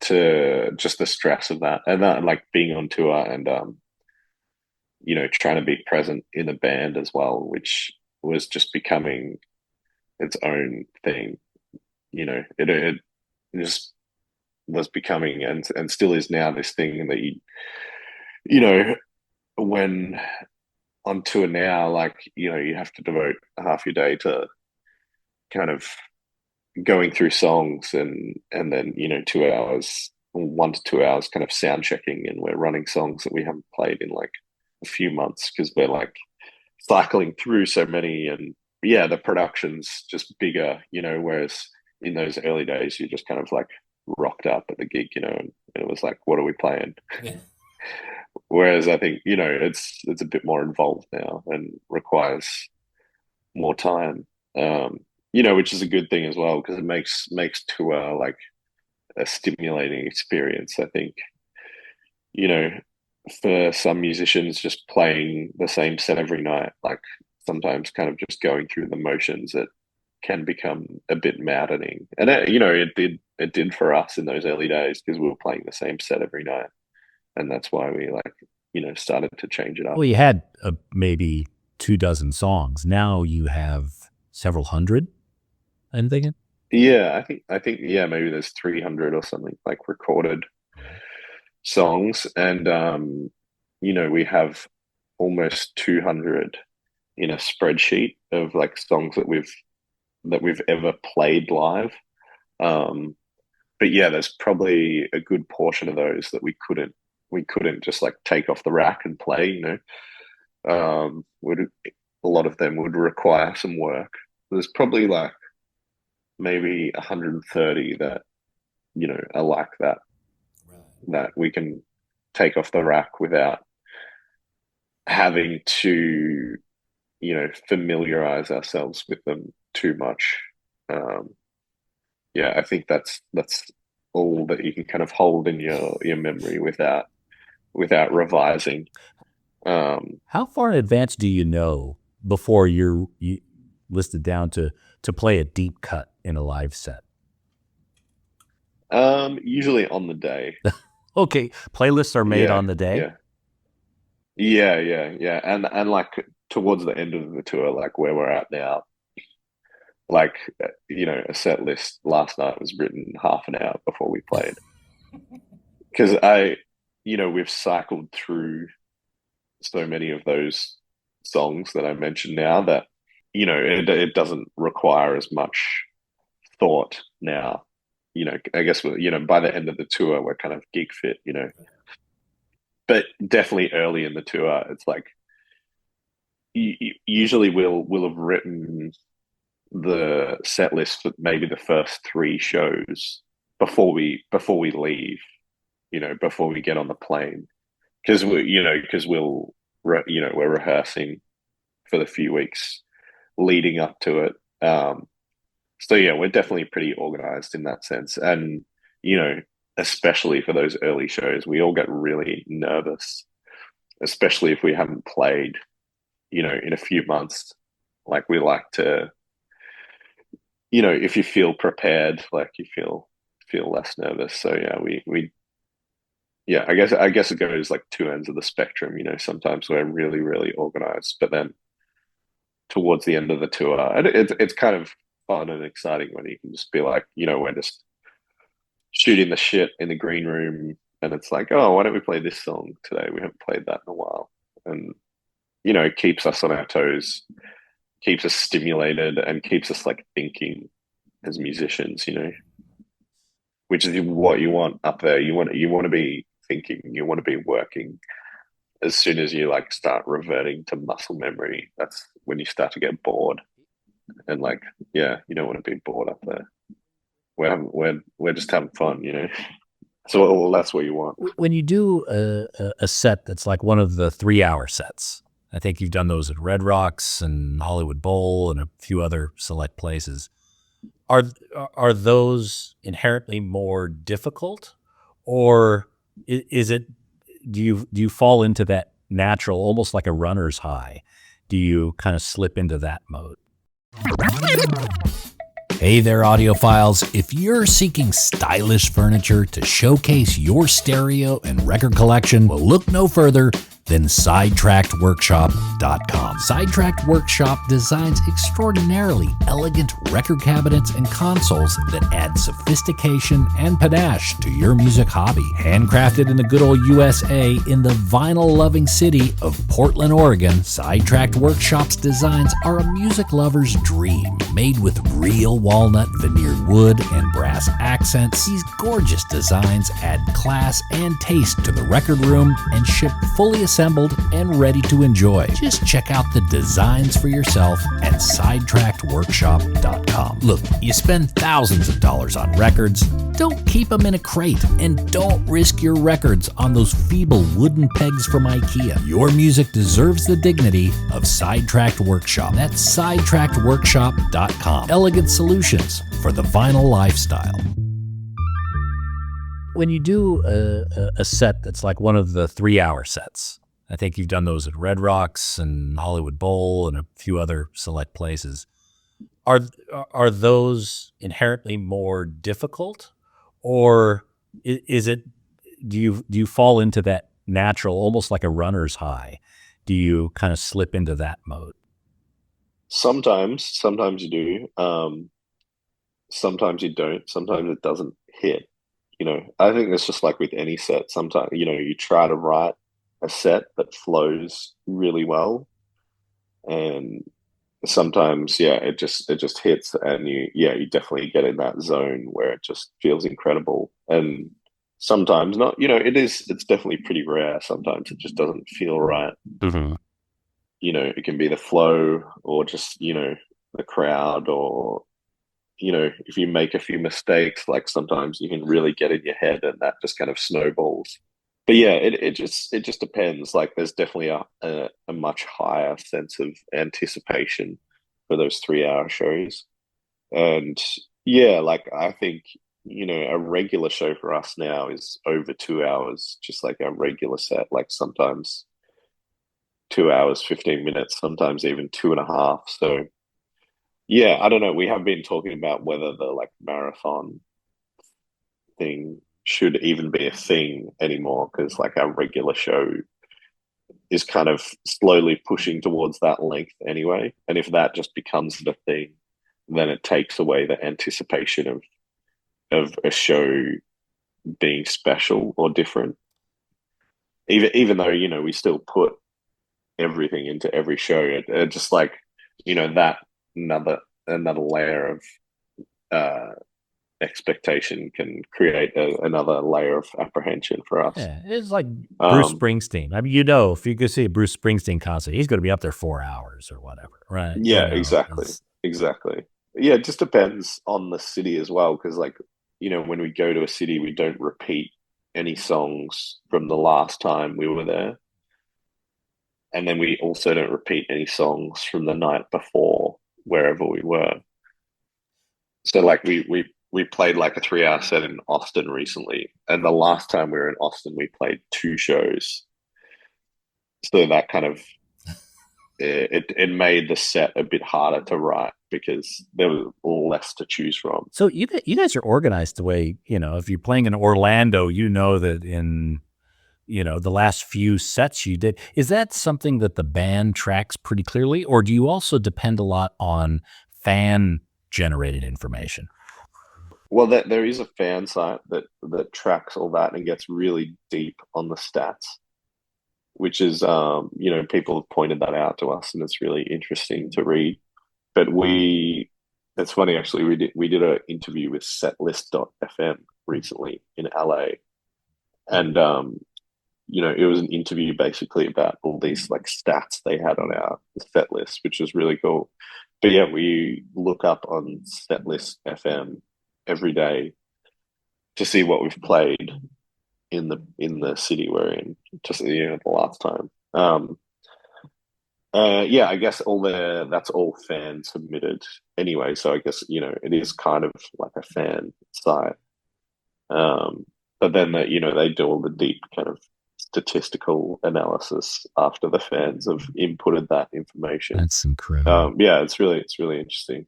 To just the stress of that, and that, like being on tour, and trying to be present in the band as well, which was just becoming its own thing. It just was becoming, and still is now, this thing that when on tour now, like you have to devote half your day to kind of going through songs, and then 2 hours, 1 to 2 hours kind of sound checking, and we're running songs that we haven't played in like a few months because we're like cycling through so many, and the production's just bigger, whereas in those early days you just kind of like rocked up at the gig, and it was like, what are we playing? Yeah. Whereas I think it's a bit more involved now and requires more time, which is a good thing as well, because it makes tour like a stimulating experience. I think for some musicians, just playing the same set every night, like sometimes kind of just going through the motions, it can become a bit maddening. And it did for us in those early days, because we were playing the same set every night, and that's why we started to change it up. Well, you had maybe 24 songs. Now you have several hundred, I'm thinking. Yeah, I think maybe there's 300 or something, like recorded songs, and we have almost 200 in a spreadsheet of like songs that we've ever played live. But there's probably a good portion of those that we couldn't just like take off the rack and play. A lot of them would require some work. There's probably like maybe 130 that are like that, that we can take off the rack without having to familiarize ourselves with them too much. Yeah, I think that's all that you can kind of hold in your memory without revising. How far in advance do you know before you listed down to play a deep cut in a live set? Usually on the day. Okay, playlists are made Yeah, on the day. yeah, yeah. And like towards the end of the tour, like where we're at now, like a set list last night was written half an hour before we played because we've cycled through so many of those songs that I mentioned now that it doesn't require as much thought now. I guess by the end of the tour we're kind of gig fit, but definitely early in the tour it's like usually we'll have written the set list for maybe the first three shows before we leave, before we get on the plane, because we're rehearsing for the few weeks leading up to it. So yeah, we're definitely pretty organized in that sense, and especially for those early shows, we all get really nervous, especially if we haven't played, in a few months. Like we like to, if you feel prepared, like you feel less nervous. So yeah, we yeah, I guess it goes like two ends of the spectrum. Sometimes we're really really organized, but then towards the end of the tour, and it's kind of fun and exciting when you can just be like, we're just shooting the shit in the green room, and it's like, oh, why don't we play this song today? We haven't played that in a while, and it keeps us on our toes, keeps us stimulated, and keeps us like thinking as musicians, which is what you want up there. You want to be thinking, you want to be working. As soon as you like start reverting to muscle memory, that's when you start to get bored. And like, yeah, you don't want to be bored up there. We're just having fun, So well, that's what you want. When you do a set that's like one of the 3-hour sets, I think you've done those at Red Rocks and Hollywood Bowl and a few other select places. Are those inherently more difficult, or is it? Do you fall into that natural, almost like a runner's high? Do you kind of slip into that mode? Hey there, audiophiles. If you're seeking stylish furniture to showcase your stereo and record collection, well, look no further than SidetrackedWorkshop.com. Sidetracked Workshop designs extraordinarily elegant record cabinets and consoles that add sophistication and panache to your music hobby. Handcrafted in the good old USA in the vinyl-loving city of Portland, Oregon, Sidetracked Workshop's designs are a music lover's dream. Made with real walnut veneered wood and brass accents, these gorgeous designs add class and taste to the record room and ship fully assembled and ready to enjoy. Just check out the designs for yourself at SidetrackedWorkshop.com. Look, you spend thousands of dollars on records. Don't keep them in a crate, and don't risk your records on those feeble wooden pegs from IKEA. Your music deserves the dignity of Sidetracked Workshop. That's SidetrackedWorkshop.com. Elegant solutions for the vinyl lifestyle. When you do a set that's like one of the 3-hour sets, I think you've done those at Red Rocks and Hollywood Bowl and a few other select places. Are those inherently more difficult, or is it? Do you fall into that natural, almost like a runner's high? Do you kind of slip into that mode? Sometimes you do. Sometimes you don't. Sometimes it doesn't hit. I think it's just like with any set. Sometimes, you try to write a set that flows really well, and sometimes, yeah, it just hits, and you definitely get in that zone where it just feels incredible. And sometimes not. It's definitely pretty rare. Sometimes it just doesn't feel right. Mm-hmm. It can be the flow, or just the crowd, or if you make a few mistakes, like sometimes you can really get in your head, and that just kind of snowballs. But yeah, it just depends. Like there's definitely a much higher sense of anticipation for for those 3 hour shows. And yeah, like I think, a regular show for us now is over 2 hours, just like a regular set, like sometimes 2 hours, 15 minutes, sometimes even 2.5. So yeah, I don't know. We have been talking about whether the like marathon thing should even be a thing anymore, because like our regular show is kind of slowly pushing towards that length anyway. And if that just becomes the thing, then it takes away the anticipation of a show being special or different. Even though, we still put everything into every show, it just like, that another layer of expectation can create another layer of apprehension for us. Yeah, it's like Bruce Springsteen. I mean, if you go see a Bruce Springsteen concert, he's going to be up there 4 hours or whatever, right? Yeah, exactly. Yeah, it just depends on the city as well, because like, when we go to a city, we don't repeat any songs from the last time we were there. And then we also don't repeat any songs from the night before, wherever we were. So like we played like a 3 hour set in Austin recently, and the last time we were in Austin, we played 2 shows. So that kind of it made the set a bit harder to write because there was less to choose from. So you guys are organized the way, if you're playing in Orlando, that in the last few sets you did, is that something that the band tracks pretty clearly, or do you also depend a lot on fan generated information? Well, there is a fan site that tracks all that and gets really deep on the stats, which is, people have pointed that out to us, and it's really interesting to read. But it's funny actually. We did an interview with Setlist.fm recently in LA, and it was an interview basically about all these like stats they had on our set list, which was really cool. But yeah, we look up on Setlist FM every day to see what we've played in the city we're in, just the last time. Yeah, I guess that's all fan submitted anyway. So I guess it is kind of like a fan site. But then they do all the deep kind of statistical analysis after the fans have inputted that information. That's incredible. Yeah, it's really interesting.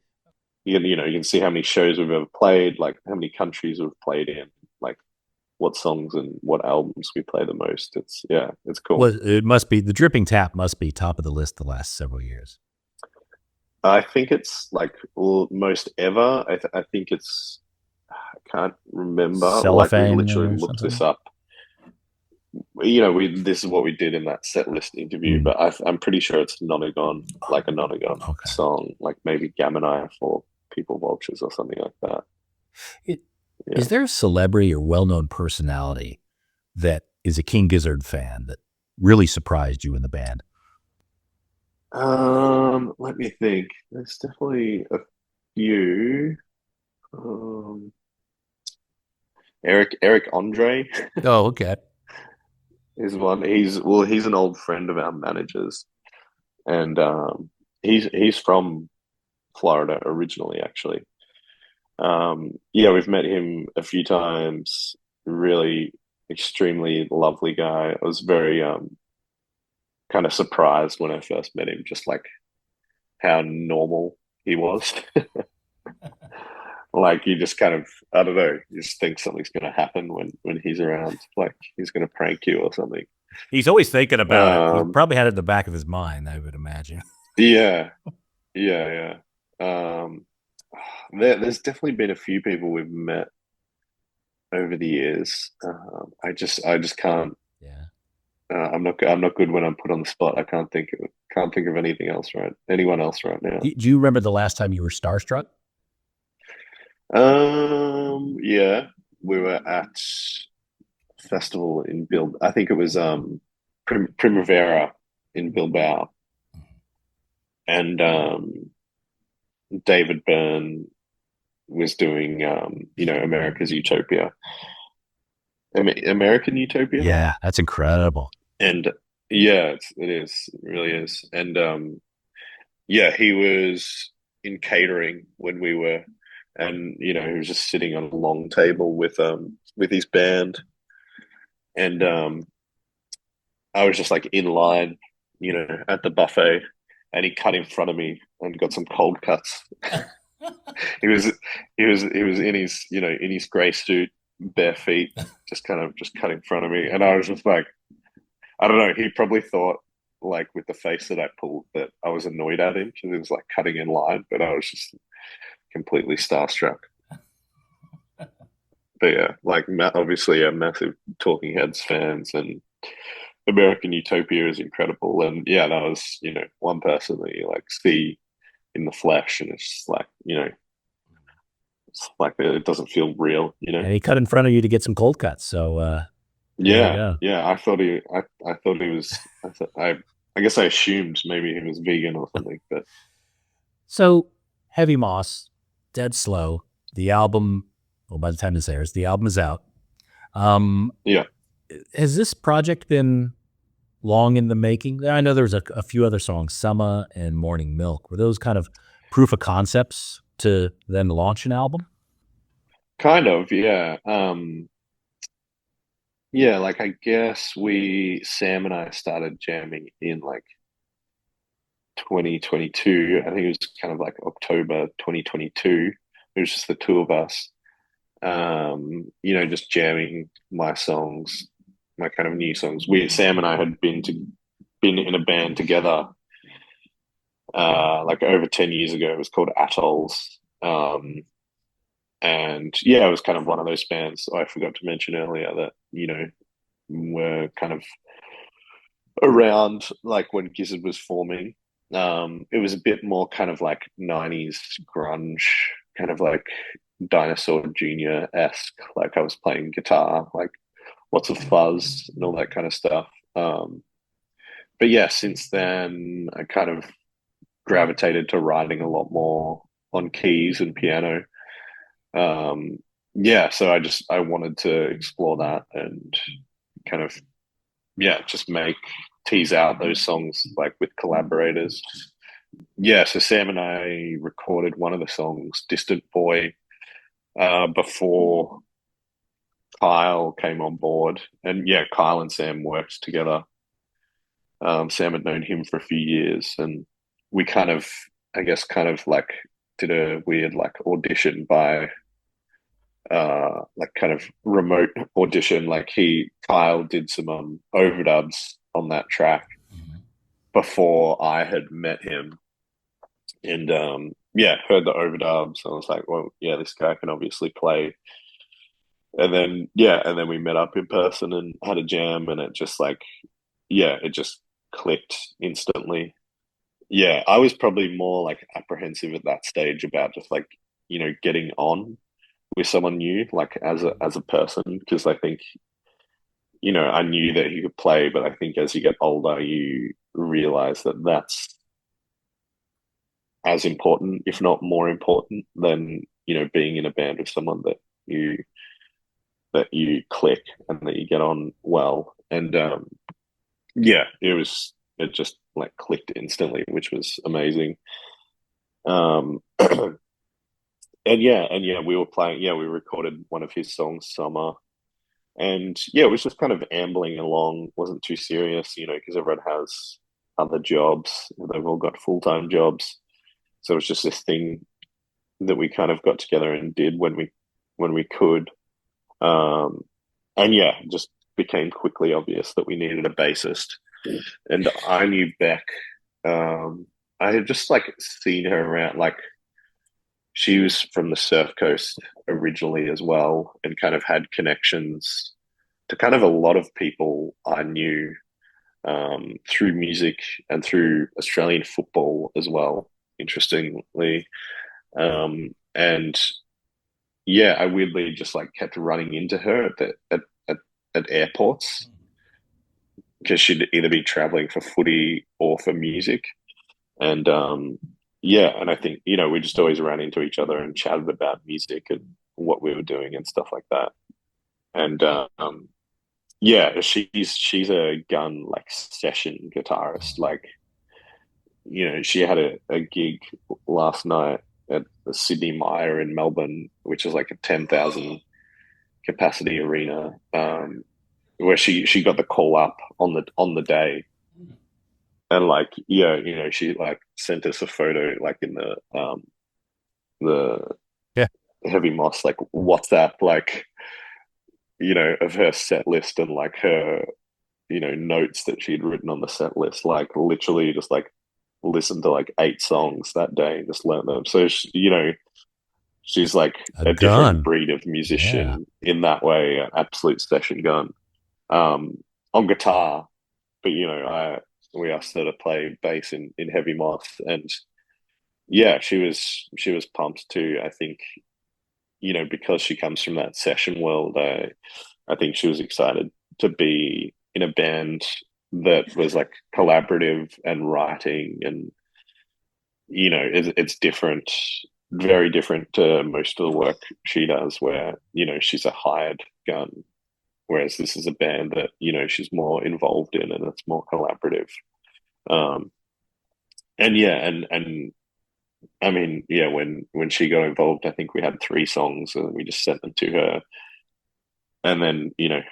You can see how many shows we've ever played, like how many countries we've played in, like what songs and what albums we play the most. It's cool. Well, it must be the Dripping Tap must be top of the list the last several years. I think it's like most ever. I think it's, I can't remember. Cellophane, like we literally looked this up. This is what we did in that set list interview, but I'm pretty sure it's Nonagon, like a Nonagon song, like maybe Gamma Knife or People Vultures or something like that. Is there a celebrity or well-known personality that is a King Gizzard fan that really surprised you in the band? Let me think. There's definitely a few. Eric Andre. Oh, okay. Is one. He's an old friend of our manager's, and he's from Florida originally, actually. Yeah, we've met him a few times. Really extremely lovely guy. I was very kind of surprised when I first met him, just like how normal he was. Like you just kind of, I don't know, you just think something's going to happen when he's around, like he's going to prank you or something. He's always thinking about it. He probably had it in the back of his mind, I would imagine. Yeah. There's definitely been a few people we've met over the years. I just can't. Yeah. I'm not good when I'm put on the spot. I can't think of anything else anyone else right now. Do you remember the last time you were starstruck? Yeah, we were at a festival in I think it was Primavera in Bilbao, and David Byrne was doing America's Utopia. American Utopia. Yeah, that's incredible. And yeah, it is. It really is. And yeah, he was in catering when we were, and he was just sitting on a long table with his band, and I was just like in line, at the buffet, and he cut in front of me and got some cold cuts. he was he was in his in his grey suit, bare feet, just cut in front of me, and I was just like, I don't know. He probably thought, like, with the face that I pulled, that I was annoyed at him because he was like cutting in line, but I was just completely starstruck. But yeah, like obviously a massive Talking Heads fans, and American Utopia is incredible. And yeah, that was one person that you like see in the flesh, and it's just like it's like it doesn't feel real. And he cut in front of you to get some cold cuts. So Yeah. I thought I thought he was. I guess I assumed maybe he was vegan or something, but So Heavy Moss, Dead Slow, the album. Well, by the time this airs, the album is out. Yeah. Has this project been long in the making? I know there's a few other songs, Summer and Morning Milk. Were those kind of proof of concepts to then launch an album? Kind of, yeah. Yeah, like I guess Sam and I started jamming in like 2022. I think it was kind of like October 2022. It was just the two of us, just jamming my songs, my kind of new songs. Sam and I had been in a band together, like over 10 years ago. It was called Atolls. And yeah, it was kind of one of those bands I forgot to mention earlier that, were kind of around like when Gizzard was forming. It was a bit more kind of like 90s grunge, kind of like Dinosaur Jr.-esque. Like I was playing guitar, like lots of fuzz and all that kind of stuff. But yeah, since then I kind of gravitated to writing a lot more on keys and piano. Yeah, so I wanted to explore that and kind of just tease out those songs like with collaborators. Yeah, so Sam and I recorded one of the songs, Distant Boy, before Kyle came on board. And yeah, Kyle and Sam worked together. Sam had known him for a few years, and we kind of, I guess, kind of like did a weird like audition by like kind of remote audition. Like Kyle did some overdubs on that track before I had met him, and heard the overdubs. I was like, well, yeah, this guy can obviously play. And then we met up in person and had a jam, and it just like, it just clicked instantly. Yeah, I was probably more like apprehensive at that stage about just like, getting on with someone new, like as a person, because I think, I knew that he could play, but I think as you get older, you realize that that's as important, if not more important, than being in a band with someone that you click and that you get on well. And it just like clicked instantly, which was amazing. And we were playing. Yeah, we recorded one of his songs, Summer, and yeah, it was just kind of ambling along. Wasn't too serious, because everyone has other jobs. They've all got full-time jobs, so it was just this thing that we kind of got together and did when we could. And yeah, it just became quickly obvious that we needed a bassist, and I knew Beck. I had just like seen her around, like she was from the Surf Coast originally as well, and kind of had connections to kind of a lot of people I knew through music and through Australian football as well, interestingly. And yeah, I weirdly just like kept running into her at airports because she'd either be traveling for footy or for music. And and I think, we just always ran into each other and chatted about music and what we were doing and stuff like that. And she's a gun like session guitarist. Like she had a gig last night at the Sydney Mire in Melbourne, which is like a 10,000 capacity arena, where she got the call up on the day, and like she like sent us a photo like in the Yeah. Heavy Moss like WhatsApp, like of her set list and like her notes that she'd written on the set list, like literally just like listened to like 8 songs that day and just learned them. So she's like A a different gun. breed of Yeah. musician in that way, an absolute session gun on guitar. But we asked her to play bass in Heavy Moth, and yeah, she was pumped too. I think because she comes from that session world, I think she was excited to be in a band that was like collaborative and writing, and it's different, very different to most of the work she does, where she's a hired gun, whereas this is a band that she's more involved in, and it's more collaborative. um and yeah, and I mean, yeah, when she got involved, I think we had 3 songs and we just sent them to her. And then,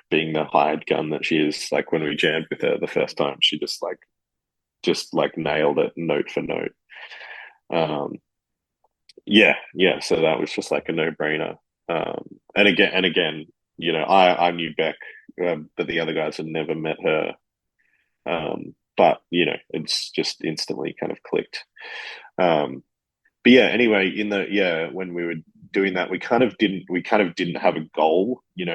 being the hired gun that she is, like when we jammed with her the first time, she just like nailed it note for note. Yeah. So that was just like a no brainer. And again, I knew Beck, but the other guys had never met her. But it's just instantly kind of clicked. But yeah, anyway, when we were doing that, we kind of didn't have a goal. We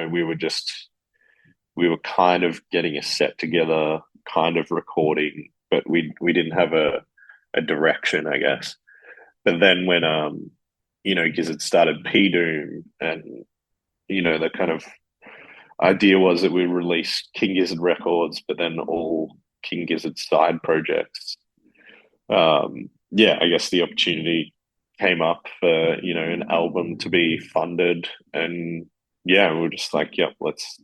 were kind of getting a set together, kind of recording, but we didn't have a direction, I guess. But then when Gizzard started P Doom, and the kind of idea was that we release King Gizzard records, but then all King Gizzard side projects. Yeah, I guess the opportunity came up for an album to be funded, and yeah, we were just like, yep, let's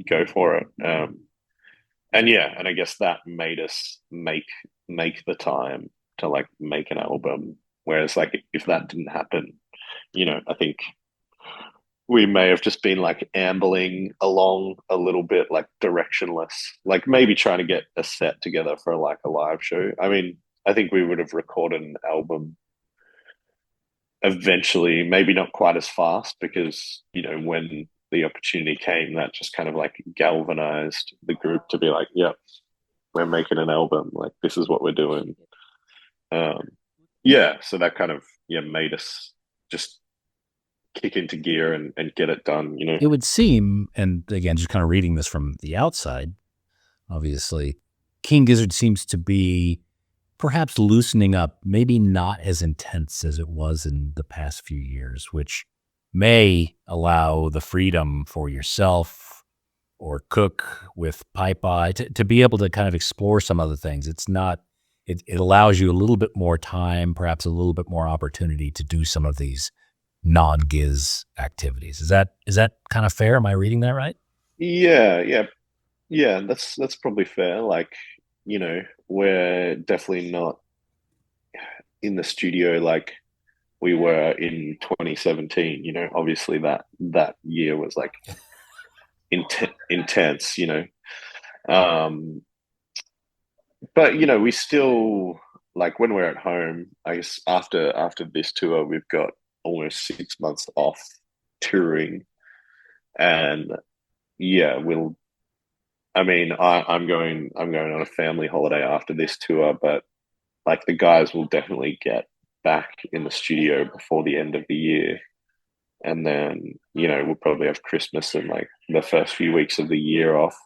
go for it. And yeah, and I guess that made us make the time to like make an album. Whereas like if that didn't happen, I think we may have just been like ambling along a little bit, like directionless, like maybe trying to get a set together for like a live show. I mean, I think we would have recorded an album eventually, maybe not quite as fast, because when the opportunity came, that just kind of like galvanized the group to be like, yep, we're making an album, like this is what we're doing. Yeah, so that kind of made us just kick into gear and get it done. It would seem, and again, just kind of reading this from the outside, obviously, King Gizzard seems to be perhaps loosening up, maybe not as intense as it was in the past few years, which may allow the freedom for yourself or Cook with Pipe Eye to be able to kind of explore some other things. It's not, it allows you a little bit more time, perhaps a little bit more opportunity to do some of these non-Giz activities. Is that kind of fair? Am I reading that right? Yeah. That's probably fair. Like, we're definitely not in the studio like we were in 2017. Obviously that year was like intense. But we still, like when we're at home, I guess after this tour, we've got almost 6 months off touring, and yeah, I mean, I'm going on a family holiday after this tour, but like the guys will definitely get back in the studio before the end of the year, and then we'll probably have Christmas and like the first few weeks of the year off.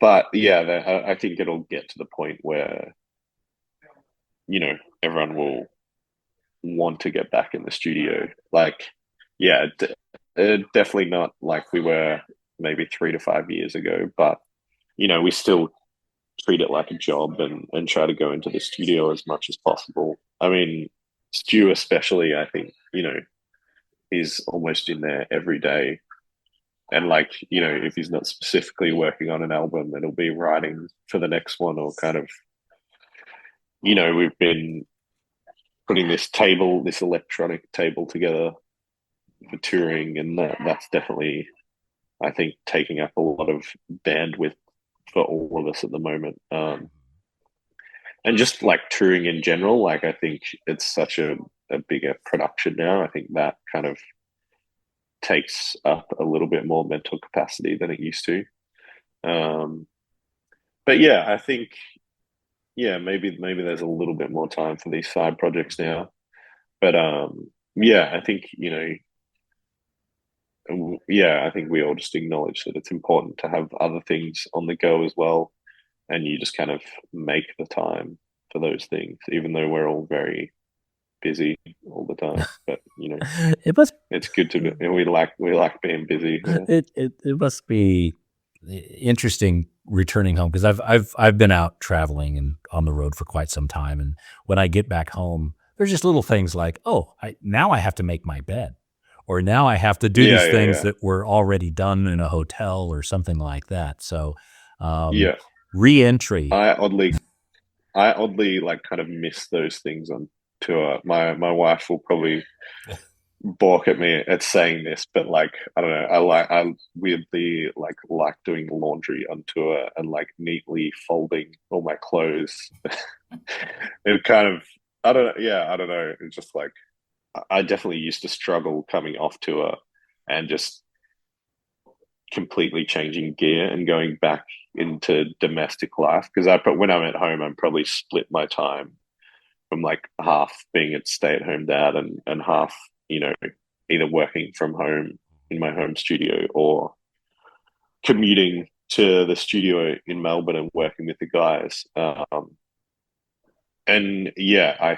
But yeah, I think it'll get to the point where everyone will want to get back in the studio. Like, yeah, definitely not like we were maybe 3 to 5 years ago, but we still treat it like a job, and try to go into the studio as much as possible. I mean, Stu especially, I think, is almost in there every day. And like, if he's not specifically working on an album, then he'll be writing for the next one, or kind of we've been putting this electronic table together for touring, and that's definitely, I think, taking up a lot of bandwidth for all of us at the moment. And just like touring in general, like I think it's such a bigger production now. I think that kind of takes up a little bit more mental capacity than it used to. But yeah, I think maybe there's a little bit more time for these side projects now. But yeah, I think I think we all just acknowledge that it's important to have other things on the go as well, and you just kind of make the time for those things, even though we're all very busy all the time. But It must it's good to be, we like being busy. Yeah. it must be interesting returning home, because I've been out traveling and on the road for quite some time, and when I get back home, there's just little things like, oh, now I have to make my bed, or now I have to do these things that were already done in a hotel or something like that. So re-entry. I oddly like kind of miss those things on tour. My wife will probably balk at me at saying this, but like I don't know, I weirdly like doing laundry on tour and like neatly folding all my clothes. It kind of I don't know. It's just like I definitely used to struggle coming off tour and just completely changing gear and going back into domestic life, because when I'm at home, I'm probably split my time from like half being a stay-at-home dad and half, either working from home in my home studio or commuting to the studio in Melbourne and working with the guys. And yeah,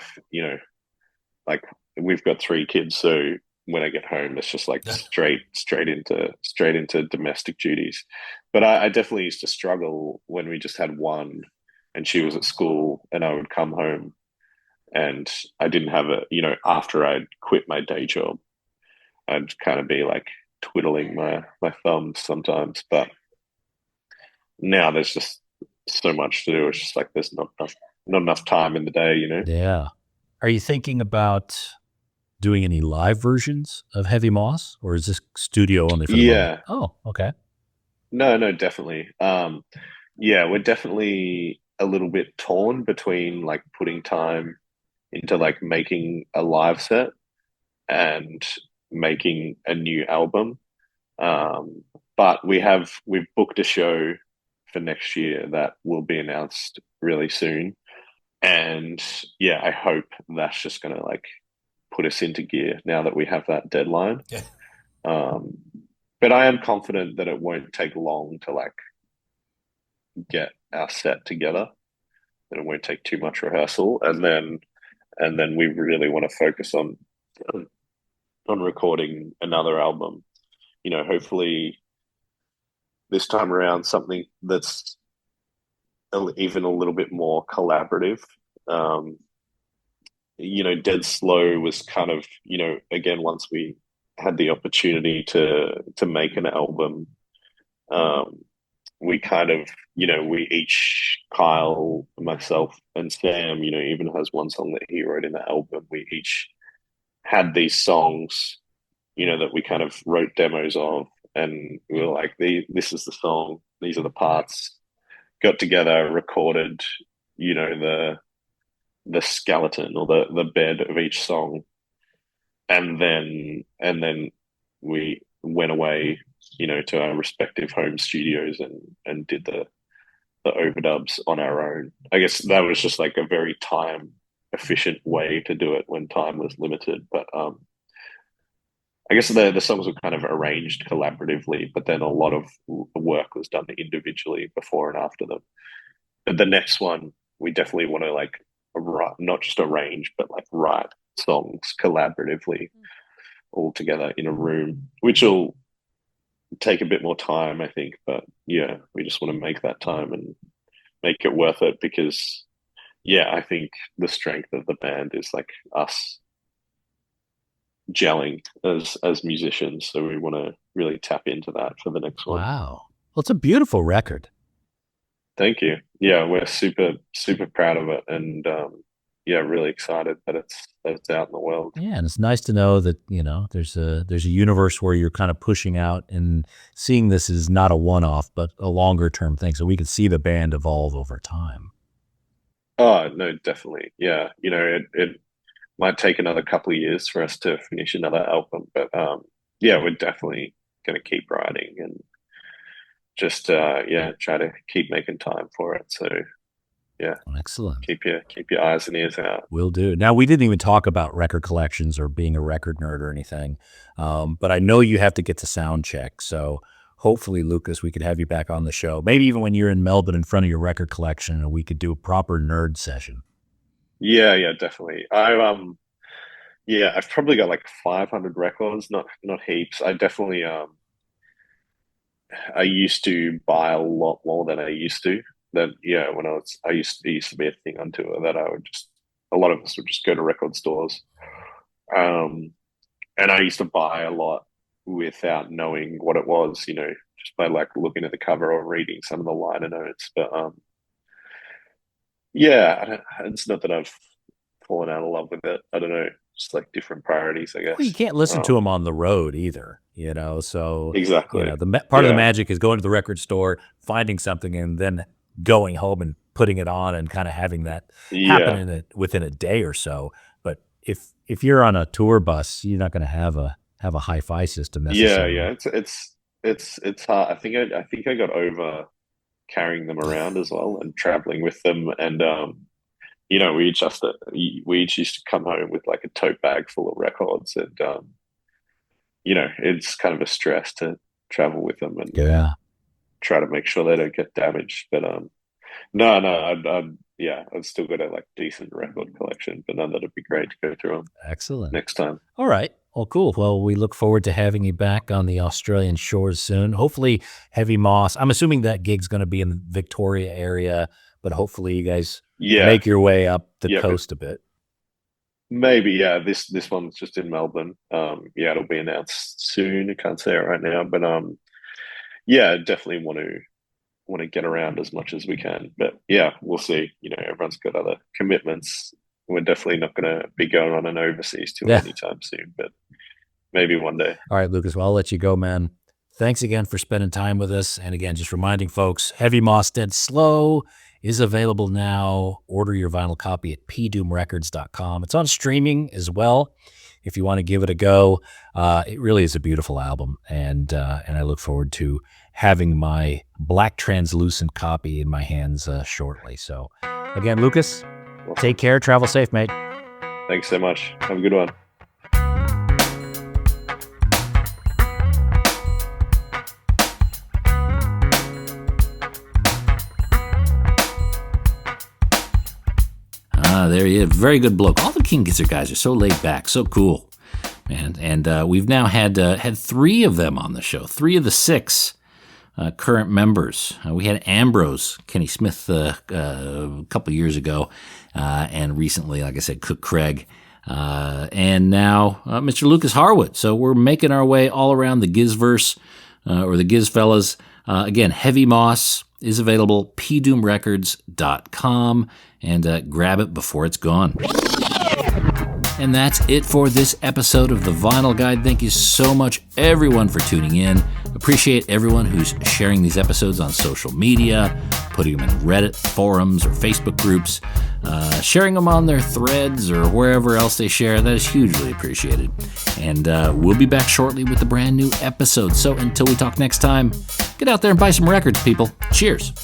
like we've got 3 kids, so when I get home, it's just like straight into domestic duties. But I definitely used to struggle when we just had one, and she was at school, and I would come home, and I didn't have after I'd quit my day job, I'd kind of be like twiddling my thumbs sometimes. But now there's just so much to do. It's just like there's not enough time in the day, Yeah. Are you thinking about doing any live versions of Heavy Moss, or is this studio only for the moment? Oh, okay. No, definitely. We're definitely a little bit torn between like putting time into like making a live set and making a new album. But we've booked a show for next year that will be announced really soon. And yeah, I hope that's just going to like put us into gear now that we have that deadline. Yeah. But I am confident that it won't take long to like get our set together, that it won't take too much rehearsal. And then we really want to focus on recording another album. Hopefully this time around something that's even a little bit more collaborative. Dead Slow was kind of, again, once we had the opportunity to make an album, we kind of, we each, Kyle, myself, and Sam, even has one song that he wrote in the album. We each had these songs, that we kind of wrote demos of, and we were like, this is the song, these are the parts. Got together, recorded, the skeleton or the bed of each song, and then we went away, to our respective home studios and did the overdubs on our own. I guess that was just like a very time efficient way to do it when time was limited. But I guess the songs were kind of arranged collaboratively, but then a lot of work was done individually before and after them. But the next one, we definitely want to like write, not just arrange, but like write songs collaboratively all together in a room, which will take a bit more time, I think. But yeah, we just want to make that time and make it worth it, because yeah, I think the strength of the band is like us gelling as musicians. So we want to really tap into that for the next one. Wow. Well, it's a beautiful record. Thank you. Yeah, we're super proud of it, and really excited that it's out in the world. Yeah, and it's nice to know that there's a universe where you're kind of pushing out and seeing this is not a one-off, but a longer-term thing, so we can see the band evolve over time. Oh no, definitely. Yeah, it might take another couple of years for us to finish another album, but we're definitely going to keep writing and just try to keep making time for it. So yeah, excellent. Keep your eyes and ears out. Will do. Now, we didn't even talk about record collections or being a record nerd or anything, but I know you have to get to sound check. So hopefully, Lucas, we could have you back on the show. Maybe even when you're in Melbourne in front of your record collection, and we could do a proper nerd session. Yeah, definitely. I've probably got like 500 records, not heaps. I definitely I used to buy a lot more than I used to. That when I used to be a thing on tour that a lot of us would just go to record stores, and I used to buy a lot without knowing what it was, just by like looking at the cover or reading some of the liner notes. But it's not that I've fallen out of love with it. I don't know, just like different priorities, I guess. Well, you can't listen to them on the road either, so exactly. Part of the magic is going to the record store, finding something, and then going home and putting it on and kind of having that happen within a day or so. But if you're on a tour bus, you're not going to have a hi-fi system necessarily. Yeah. It's hard. I think I got over carrying them around as well and traveling with them. And we each used to come home with like a tote bag full of records, and it's kind of a stress to travel with them and try to make sure they don't get damaged. But I've still got a like decent record collection, but none that'd be great to go through them. Excellent. Next time. All right. Well, cool. Well, we look forward to having you back on the Australian shores soon. Hopefully Heavy Moss. I'm assuming that gig's going to be in the Victoria area, but hopefully you guys make your way up the coast a bit. Maybe, this one's just in Melbourne. It'll be announced soon. I can't say it right now, but definitely want to get around as much as we can. But we'll see. Everyone's got other commitments. We're definitely not going to be going on an overseas tour anytime soon, but maybe one day. All right, Lucas. Well, I'll let you go, man. Thanks again for spending time with us. And again, just reminding folks, Heavy Moss Dead Slow is available now. Order your vinyl copy at pdoomrecords.com. It's on streaming as well if you want to give it a go. It really is a beautiful album, and I look forward to having my black translucent copy in my hands shortly. So again, Lucas, take care. Travel safe, mate. Thanks so much. Have a good one. There he is. Very good bloke. All the King Gizzard guys are so laid back, so cool, man. And we've now had 3 of them on the show. 3 of the 6 current members. We had Ambrose, Kenny Smith, a couple years ago, and recently, like I said, Cook Craig, and now Mr. Lucas Harwood. So we're making our way all around the Gizverse, or the Giz fellas. Again, Heavy Moss is available, pdoomrecords.com, and grab it before it's gone. And that's it for this episode of The Vinyl Guide. Thank you so much, everyone, for tuning in. Appreciate everyone who's sharing these episodes on social media, putting them in Reddit forums or Facebook groups, sharing them on their threads or wherever else they share. That is hugely appreciated. And we'll be back shortly with a brand new episode. So until we talk next time, get out there and buy some records, people. Cheers.